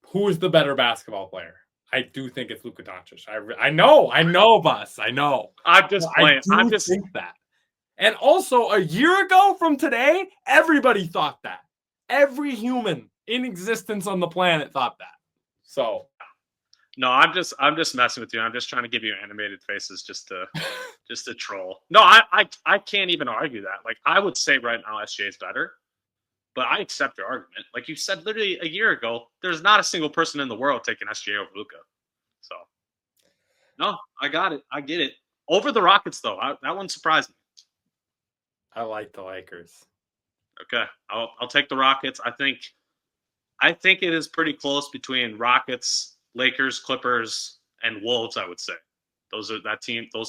who is the better basketball player? I do think it's Luka Doncic. I know, Bus. I know. I'm just playing. I just think that. And also, a year ago from today, everybody thought that. Every human in existence on the planet thought that. So, no, I'm just messing with you. I'm just trying to give you animated faces just to troll. No, I can't even argue that. I would say right now SGA is better, but I accept your argument. Like you said, literally a year ago, there's not a single person in the world taking SGA over Luka. So, no, I got it. I get it. Over the Rockets, though, that one surprised me. I like the Lakers. Okay, I'll take the Rockets. I think it is pretty close between Rockets, Lakers, Clippers, and Wolves. I would say those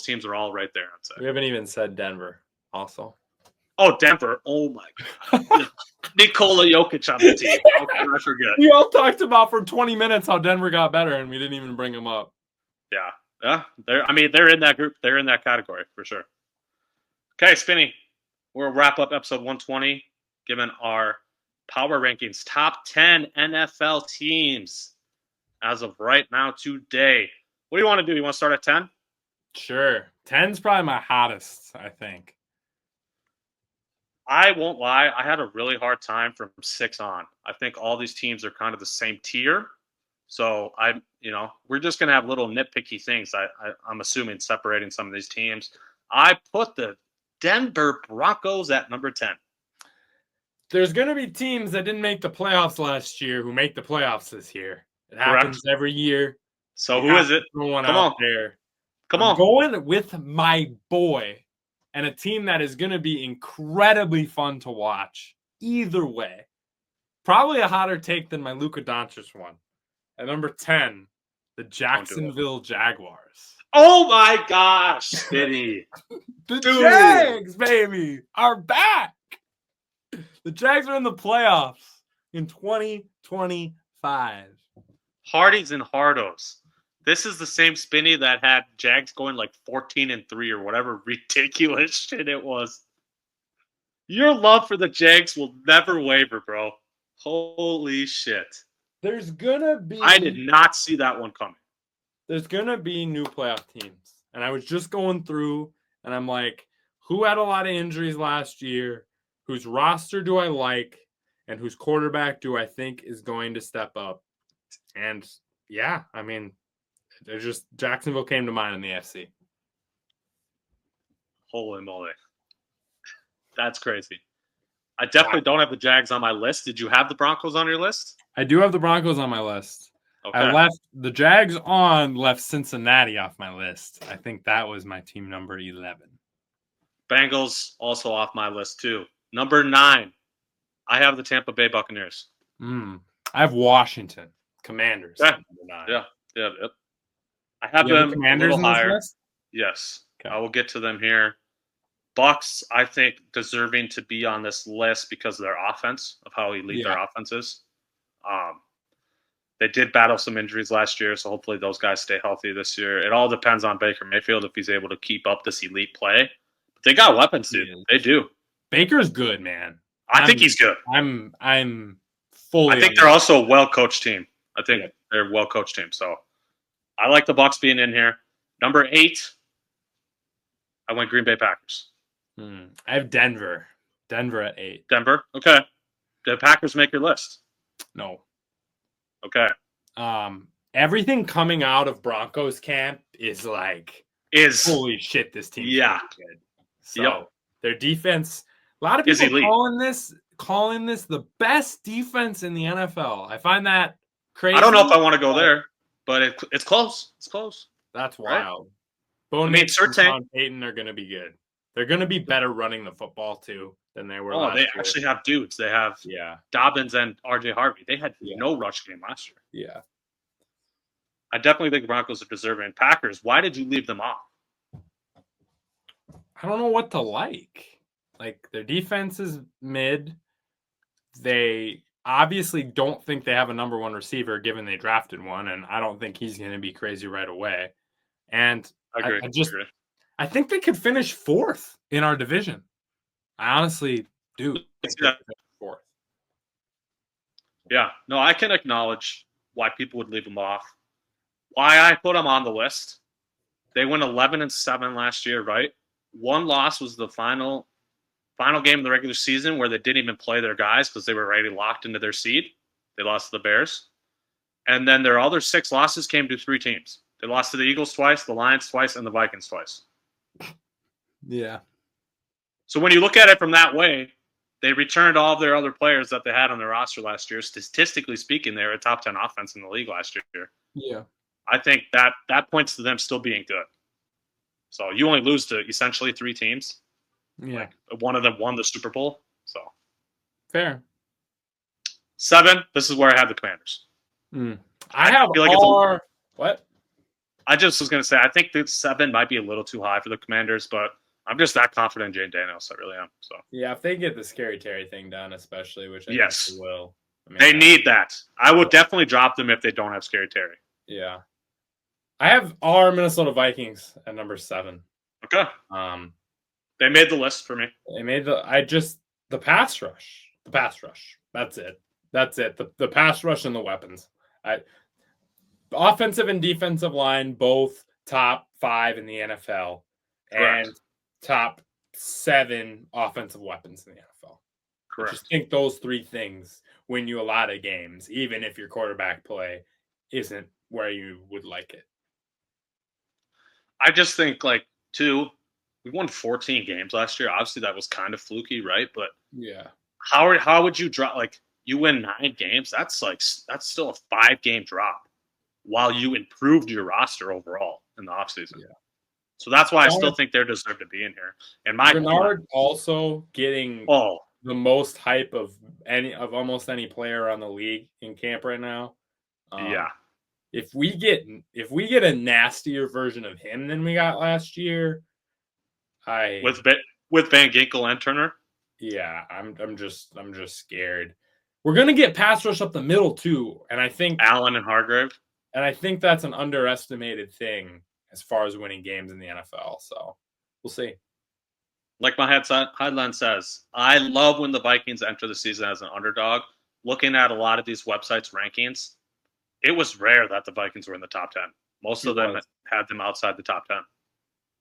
teams are all right there. I'd say we haven't even said Denver. Also, oh Denver! Oh my God, Nikola Jokic on the team. How can I forget? We all talked about for 20 minutes how Denver got better, and we didn't even bring him up. Yeah. They're in that group. They're in that category for sure. Okay, Spinny. We'll wrap up episode 120, given our power rankings. Top 10 NFL teams as of right now today. What do you want to do? You want to start at 10? Sure. 10's probably my hottest, I think. I won't lie. I had a really hard time from 6 on. I think all these teams are kind of the same tier. So we're just going to have little nitpicky things. I'm assuming separating some of these teams. I put the Denver Broncos at number 10. There's going to be teams that didn't make the playoffs last year who make the playoffs this year. It happens every year. So who is it? Come on. There. Come on. I'm going with my boy and a team that is going to be incredibly fun to watch. Either way. Probably a hotter take than my Luka Doncic one. At number 10, the Jacksonville Jaguars. Oh my gosh, Fetty. The Jags, baby, are back. The Jags are in the playoffs in 2025. Hardys and Hardos. This is the same Spinny that had Jags going like 14-3 or whatever ridiculous shit it was. Your love for the Jags will never waver, bro. Holy shit. There's gonna I did be not see that one coming. new playoff teams. And I was just going through and I'm like, who had a lot of injuries last year? Whose roster do I like? And whose quarterback do I think is going to step up? And yeah, I mean, just Jacksonville came to mind in the FC. Holy moly. That's crazy. I definitely don't have the Jags on my list. Did you have the Broncos on your list? I do have the Broncos on my list. Okay. I left the Jags on, left Cincinnati off my list. I think that was my team number 11. Bengals also off my list too. Number 9, I have the Tampa Bay Buccaneers. I have Washington Commanders. Yeah. Number 9. Yeah. I have You them the a Commanders little in this higher. list? Yes. Okay. I will get to them here. Bucks, I think, deserving to be on this list because of their offense, of how elite their offense is. They did battle some injuries last year, so hopefully those guys stay healthy this year. It all depends on Baker Mayfield if he's able to keep up this elite play. But they got weapons, dude. They do. Baker's good, man. I think he's good. I'm fully. I think they're also a well-coached team. I think they're a well-coached team. So I like the Bucks being in here. Number 8, I went Green Bay Packers. I have Denver. Denver at 8. Denver? Okay. Did Packers make your list? No. Okay. Everything coming out of Broncos camp is like holy shit, this team is good. So their defense, a lot of people calling this the best defense in the NFL. I find that crazy. I don't know if I want to go there, but it's close. It's close. That's wild. Bo and Sean Payton are going to be good. They're going to be better running the football too than they were last year. Actually have dudes. They have Dobbins and RJ Harvey. They had no rush game last year. Yeah. I definitely think the Broncos are deserving. Packers, why did you leave them off? I don't know what to like. Like, their defense is mid. They obviously don't think they have a number 1 receiver, given they drafted one, and I don't think he's going to be crazy right away. And I agree. I think they could finish 4th in our division. I honestly do. Fourth. Yeah. No, I can acknowledge why people would leave them off. Why I put them on the list. They went 11-7 last year, right? One loss was the final game of the regular season where they didn't even play their guys because they were already locked into their seed. They lost to the Bears. And then their other 6 losses came to 3 teams. They lost to the Eagles twice, the Lions twice, and the Vikings twice. Yeah. So when you look at it from that way, they returned all of their other players that they had on their roster last year. Statistically speaking, they were a top 10 offense in the league last year. Yeah. I think that points to them still being good. So you only lose to essentially 3 teams. Yeah. Like, one of them won the Super Bowl. So fair. 7, this is where I have the Commanders. I have what? I just was going to say, I think the 7 might be a little too high for the Commanders, but I'm just that confident in Jane Daniels. I really am. So yeah, if they get the Scary Terry thing done, especially, which I think they will. I mean, they need that. I would definitely drop them if they don't have Scary Terry. Yeah. I have our Minnesota Vikings at number 7. Okay. They made the list for me. They made the pass rush. The pass rush. That's it. The pass rush and the weapons. Offensive and defensive line, both top 5 in the NFL. Correct. And top 7 offensive weapons in the NFL. Correct. I just think those 3 things win you a lot of games, even if your quarterback play isn't where you would like it. I just think, we won 14 games last year. Obviously, that was kind of fluky, right? But yeah, how would you drop? You win 9 games. That's still a 5-game drop, while you improved your roster overall in the offseason. Yeah. So that's why I still think they deserve to be in here. And Bernard also getting the most hype of almost any player on the league in camp right now. Yeah. If we get a nastier version of him than we got last year, with Van Ginkel and Turner. Yeah, I'm just scared. We're gonna get pass rush up the middle too, and I think Allen and Hargrave. And I think that's an underestimated thing as far as winning games in the NFL. So we'll see. Like my headline says, I love when the Vikings enter the season as an underdog. Looking at a lot of these websites' rankings, it was rare that the Vikings were in the top 10. Most He of them was. had them outside the top 10.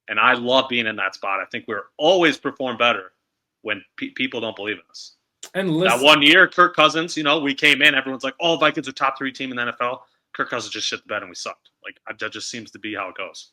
And I love being in that spot. I think we're always perform better when people don't believe in us. And That listen, one year, Kirk Cousins, we came in, everyone's like, oh, Vikings are top 3 team in the NFL. Kirk Cousins just shit the bed and we sucked. Like, that just seems to be how it goes.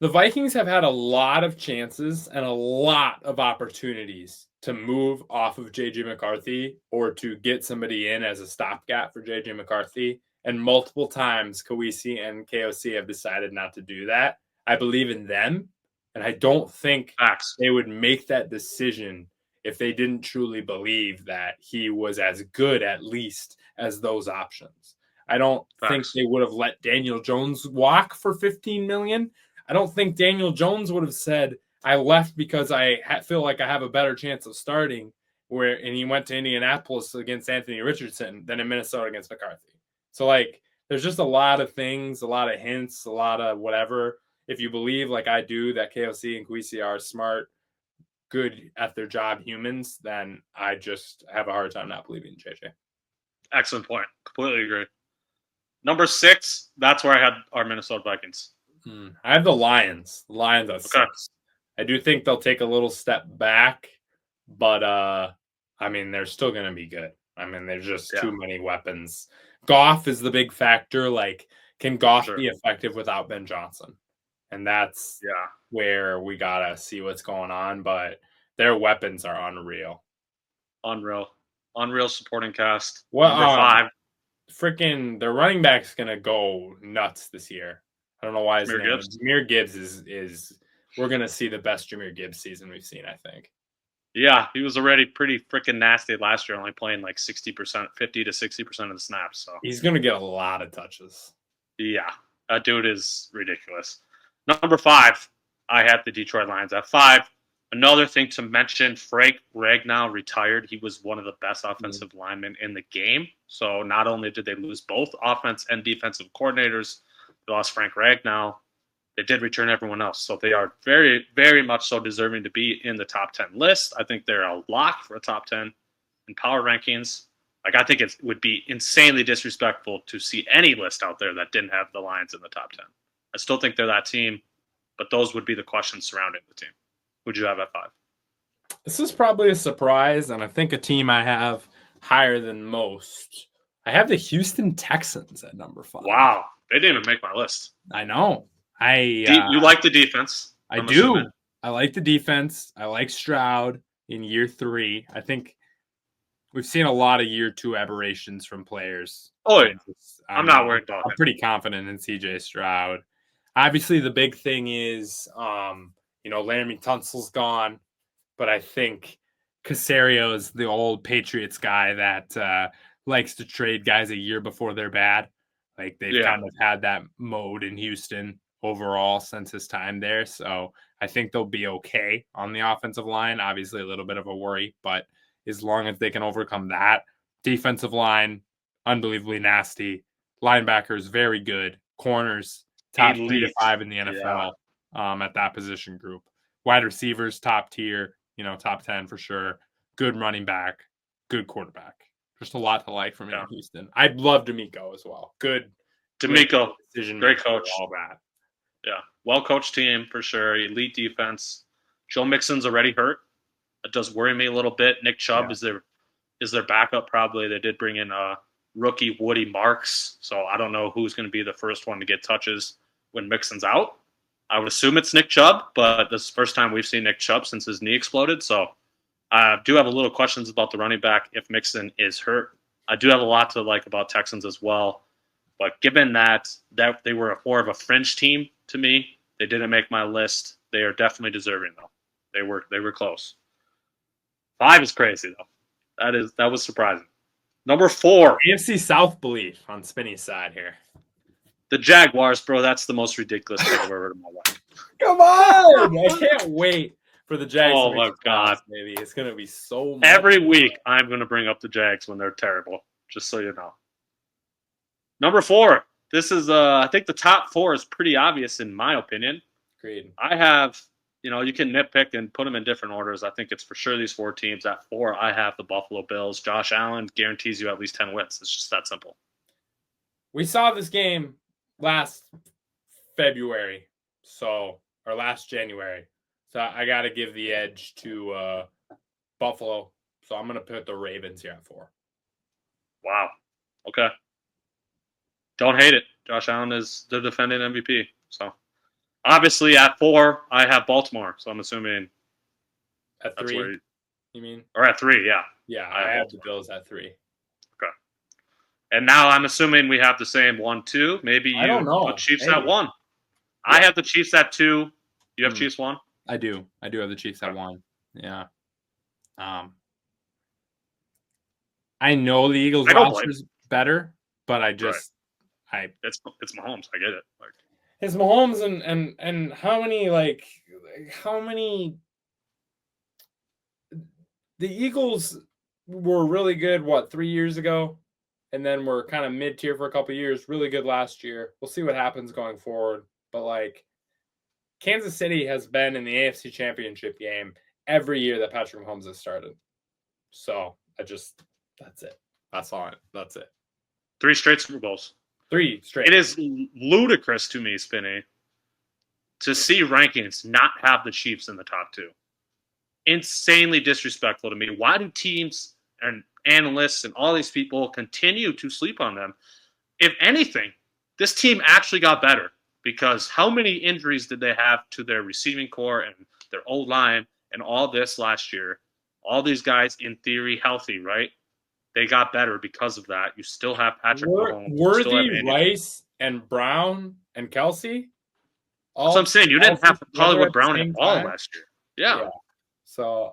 the Vikings have had a lot of chances and a lot of opportunities to move off of JJ McCarthy or to get somebody in as a stopgap for JJ McCarthy. And multiple times, Kawisi and KOC have decided not to do that. I believe in them, and I don't think Facts. they would make that decision if they didn't truly believe that he was as good, at least, as those options. I don't think Facts. they would have let Daniel Jones walk for $15 million. I don't think Daniel Jones would have said, I left because I feel like I have a better chance of starting, and he went to Indianapolis against Anthony Richardson than in Minnesota against McCarthy. So, like, there's just a lot of things, a lot of hints, a lot of whatever. If you believe, like I do, that KOC and Kwesi are smart, good at their job humans, then I just have a hard time not believing in JJ. Excellent point. Completely agree. Number 6, that's where I had our Minnesota Vikings. I have the Lions. The Lions at 6. I do think they'll take a little step back, but I mean, they're still going to be good. I mean, there's just too many weapons. Goff is the big factor. Like, can Goff be effective without Ben Johnson? And that's where we got to see what's going on. But their weapons are unreal. Unreal supporting cast. Well, Number 5. Freaking, their running back's going to go nuts this year. I don't know why his name Gibbs. Jahmyr Gibbs is we're going to see the best Jahmyr Gibbs season we've seen, I think. Yeah, he was already pretty freaking nasty last year, only playing like 60%, 50 to 60% of the snaps. So he's going to get a lot of touches. Yeah, that dude is ridiculous. Number 5, I had the Detroit Lions at 5. Another thing to mention, Frank Ragnow retired. He was one of the best offensive linemen in the game. So not only did they lose both offense and defensive coordinators, they lost Frank Ragnow. They did return everyone else. So they are very, very much so deserving to be in the top 10 list. I think they're a lock for a top 10 in power rankings. Like, I think it would be insanely disrespectful to see any list out there that didn't have the Lions in the top 10. I still think they're that team, but those would be the questions surrounding the team. Who'd you have at 5? This is probably a surprise, and I think a team I have higher than most. I have the Houston Texans at number 5. Wow. They didn't even make my list. I know. You like the defense. I do. Assuming. I like the defense. I like Stroud in year 3. I think we've seen a lot of year 2 aberrations from players. Oh, yeah. I'm not worried about it. I'm pretty confident in CJ Stroud. Obviously, the big thing is, Laramie Tunsil's gone, but I think Caserio is the old Patriots guy that likes to trade guys a year before they're bad. Like, they've kind of had that mode in Houston overall since his time there. So I think they'll be okay on the offensive line. Obviously, a little bit of a worry, but as long as they can overcome that, defensive line, unbelievably nasty. Linebackers, very good. Corners, top 3 to 5 in the NFL at that position group. Wide receivers, top tier, top 10 for sure. Good running back, good quarterback. Just a lot to like from in Houston. I love D'Amico as well. Good. D'Amico, great coach. All that. Yeah, well-coached team for sure. Elite defense. Joe Mixon's already hurt. It does worry me a little bit. Nick Chubb is their backup probably. They did bring in rookie Woody Marks, so I don't know who's going to be the first one to get touches when Mixon's out. I would assume it's Nick Chubb, but this is the first time we've seen Nick Chubb since his knee exploded, so I do have a little questions about the running back if Mixon is hurt. I do have a lot to like about Texans as well, but given that they were more of a fringe team to me, they didn't make my list. They are definitely deserving, though. They were close. 5 is crazy, though. That was surprising. Number 4. AFC South belief on Spinny's side here. The Jaguars, bro. That's the most ridiculous thing I've ever heard in my life. Come on! I can't wait for the Jags. Oh, my God. Maybe it's going to be so much. Every week, I'm going to bring up the Jags when they're terrible, just so you know. Number 4. This is I think the top four is pretty obvious in my opinion. Agreed. I have, you can nitpick and put them in different orders. I think it's for sure these four teams. At four, I have the Buffalo Bills. Josh Allen guarantees you at least 10 wins. It's just that simple. We saw this game last February, or last January. So I got to give the edge to Buffalo. So I'm going to put the Ravens here at 4. Wow. Okay. Don't hate it. Josh Allen is the defending MVP. So obviously at 4, I have Baltimore. So I'm assuming at 3. You mean? Or at 3, yeah. Yeah, I have the Bills at 3. Okay. And now I'm assuming we have the same 1, 2. Maybe I don't you know. put Chiefs Maybe. at 1. Yeah. I have the Chiefs at 2. You have Chiefs 1? I do. I do have the Chiefs at 1. Yeah. I know the Eagles roster is better, but I just it's Mahomes. I get it. It's Mahomes and how many the Eagles were really good 3 years ago, and then we're kind of mid-tier for a couple of years, really good last year. We'll see what happens going forward, but Kansas City has been in the AFC Championship game every year that Patrick Mahomes has started. So that's it. That's it. 3 straight Super Bowls. 3 straight. It is ludicrous to me, Spinny, to see rankings not have the Chiefs in the top 2. Insanely disrespectful to me. Why do teams and analysts and all these people continue to sleep on them? If anything, this team actually got better because how many injuries did they have to their receiving core and their old line and all this last year? All these guys, in theory, healthy, right? They got better because of that. You still have Patrick Mahomes. Worthy, Rice, and Brown, and Kelsey. That's what I'm saying. You didn't have Hollywood Brown at all last year. Yeah. So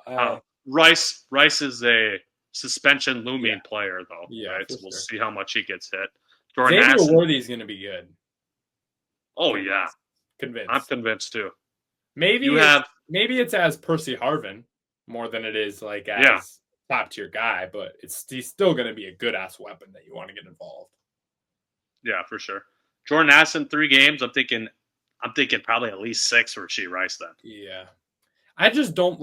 Rice is a suspension looming player, though. Yeah, right? So we'll sure. see how much he gets hit. Xavier Worthy's going to be good. Oh, yeah. Convinced. I'm convinced, too. Maybe it's as Percy Harvin more than it is as top tier guy, but he's still going to be a good ass weapon that you want to get involved. Yeah, for sure. Jordan Addison 3 games. I'm thinking probably at least 6 for Rasheed Rice then. Yeah, I just don't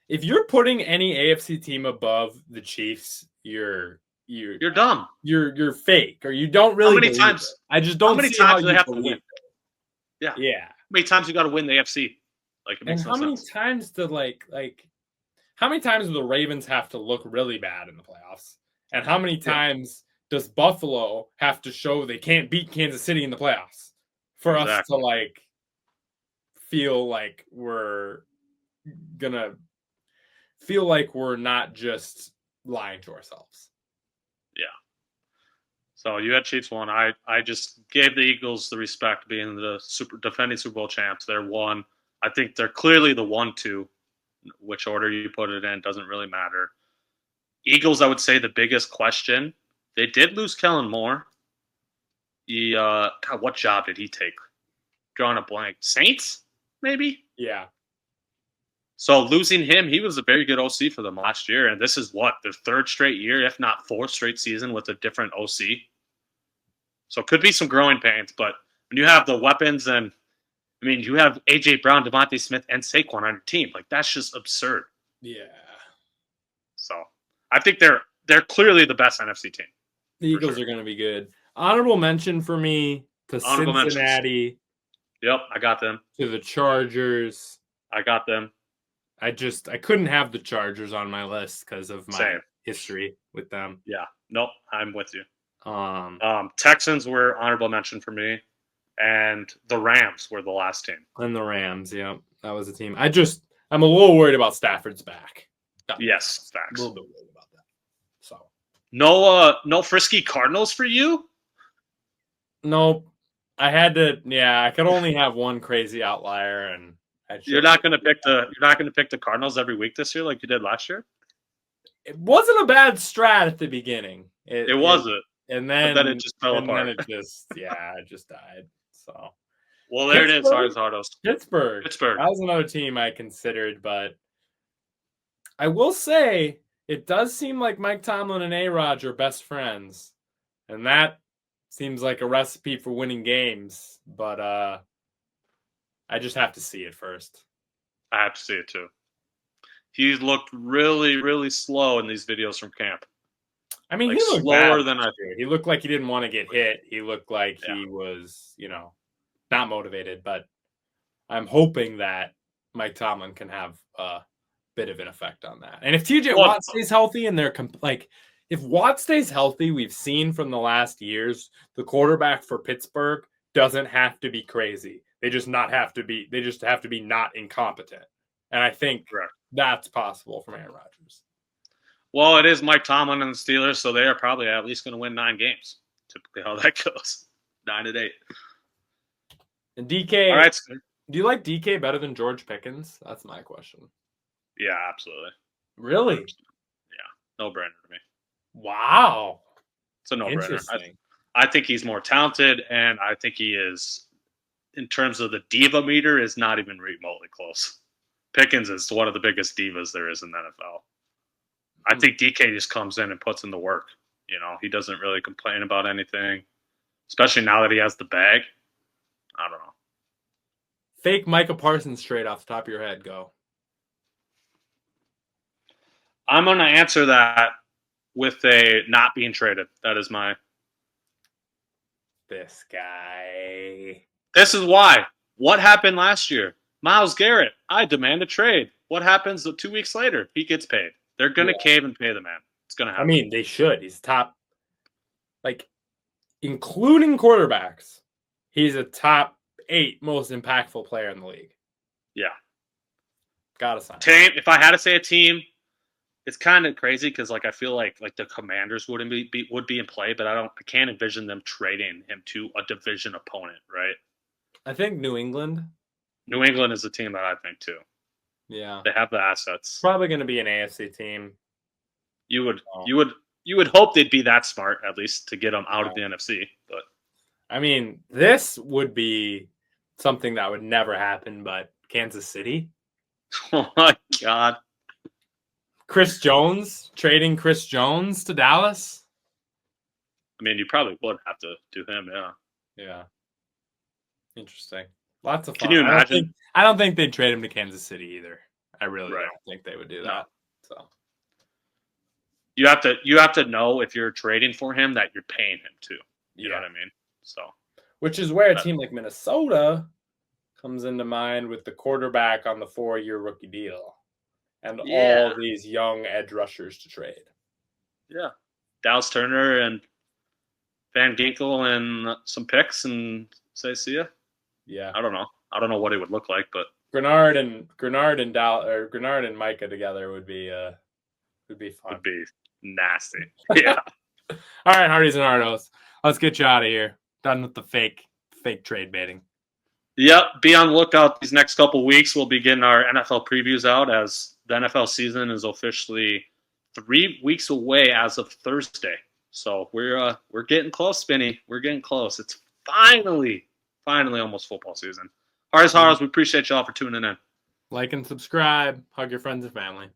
if you're putting any AFC team above the Chiefs, you're dumb. You're fake, or you don't really. How many times? I just don't. How many times do they have to win? Yeah. Yeah. How many times you got to win the AFC? It makes no sense. How many times do how many times do the Ravens have to look really bad in the playoffs? And how many times does Buffalo have to show they can't beat Kansas City in the playoffs for us to feel like we're gonna feel like we're not just lying to ourselves? Yeah. So you had Chiefs 1. I just gave the Eagles the respect being the defending Super Bowl champs. They're 1. I think they're clearly the 1-2. Which order you put it in doesn't really matter. Eagles, I would say the biggest question. They did lose Kellen Moore. What job did he take? Drawing a blank. Saints, maybe? Yeah. So losing him, he was a very good OC for them last year, and this is their 3rd straight year, if not 4th straight season with a different OC. So it could be some growing pains, but when you have the weapons and you have A.J. Brown, Devontae Smith, and Saquon on your team. That's just absurd. Yeah. So I think they're clearly the best NFC team. The Eagles are going to be good. Honorable mention for me to Cincinnati. Mentions. Yep, I got them. To the Chargers. I got them. I couldn't have the Chargers on my list because of my history with them. Yeah. Nope, I'm with you. Texans were honorable mention for me. And the Rams were the last team. And the Rams, yeah. That was a team. I'm a little worried about Stafford's back. Yes, facts. A little bit worried about that. So no frisky Cardinals for you? Nope. I could only have one crazy outlier, and you're not gonna pick the Cardinals every week this year like you did last year? It wasn't a bad strat at the beginning. It wasn't. And then it just fell apart. Then it just died. So, well, there it is. Pittsburgh. That was another team I considered, but I will say it does seem like Mike Tomlin and A-Rod are best friends, and that Seems like a recipe for winning games, but I just have to see it first. I have to see it too. He's looked really, really slow in these videos from camp. I mean, Like he looked bad slower than I. last year. He looked like he didn't want to get hit. He looked like Yeah. he was, not motivated. But I'm hoping that Mike Tomlin can have a bit of an effect on that. And if TJ Well, Watt stays healthy and they're if Watt stays healthy, we've seen from the last years, the quarterback for Pittsburgh doesn't have to be crazy. They just have to be not incompetent. And I think correct. that's possible from Aaron Rodgers. Well, it is Mike Tomlin and the Steelers, so they are probably at least going to win 9 games. Typically, how that goes, 9-8. And DK, all right. Do you like DK better than George Pickens? That's my question. Yeah, absolutely. Really? 100%. Yeah, no brainer to me. Wow. It's a no brainer. Interesting. I think he's more talented, and I think he is, in terms of the diva meter, is not even remotely close. Pickens is one of the biggest divas there is in the NFL. I think DK just comes in and puts in the work. He doesn't really complain about anything, especially now that he has the bag. I don't know. Fake Micah Parsons trade off the top of your head. Go. I'm going to answer that with a not being traded. That is my. This guy. This is why. What happened last year? Myles Garrett, I demand a trade. What happens 2 weeks later? He gets paid. They're going to cave and pay the man. It's going to happen. I mean, they should. He's top, including quarterbacks, he's a top 8 most impactful player in the league. Yeah. Gotta sign. Team. If I had to say a team, it's kind of crazy because I feel like the Commanders would be in play, but I can't envision them trading him to a division opponent, right? I think New England. New England is a team that I think too. Yeah, they have the assets. Probably going to be an AFC team. You would hope they'd be that smart at least to get them out of the NFC. But I mean, this would be something that would never happen. But Kansas City. Oh my God. Trading Chris Jones to Dallas. I mean, you probably would have to do him, yeah. Yeah. Interesting. Lots of fun. Can you imagine? I don't think they'd trade him to Kansas City either. I really Right. don't think they would do that. So you have to know if you're trading for him that you're paying him too. You know what I mean? So which is where a team like Minnesota comes into mind with the quarterback on the 4-year rookie deal and all these young edge rushers to trade. Yeah. Dallas Turner and Van Ginkel and some picks and say see ya. Yeah. I don't know what it would look like, but Grenard and Micah together would be fun. Would be nasty. Yeah. All right, Hardees and Hardos. Let's get you out of here. Done with the fake trade baiting. Yep. Be on the lookout these next couple weeks. We'll be getting our NFL previews out as the NFL season is officially 3 weeks away as of Thursday. So we're getting close, Spinny. We're getting close. It's finally almost football season. Hardees, we appreciate y'all for tuning in. Like and subscribe. Hug your friends and family.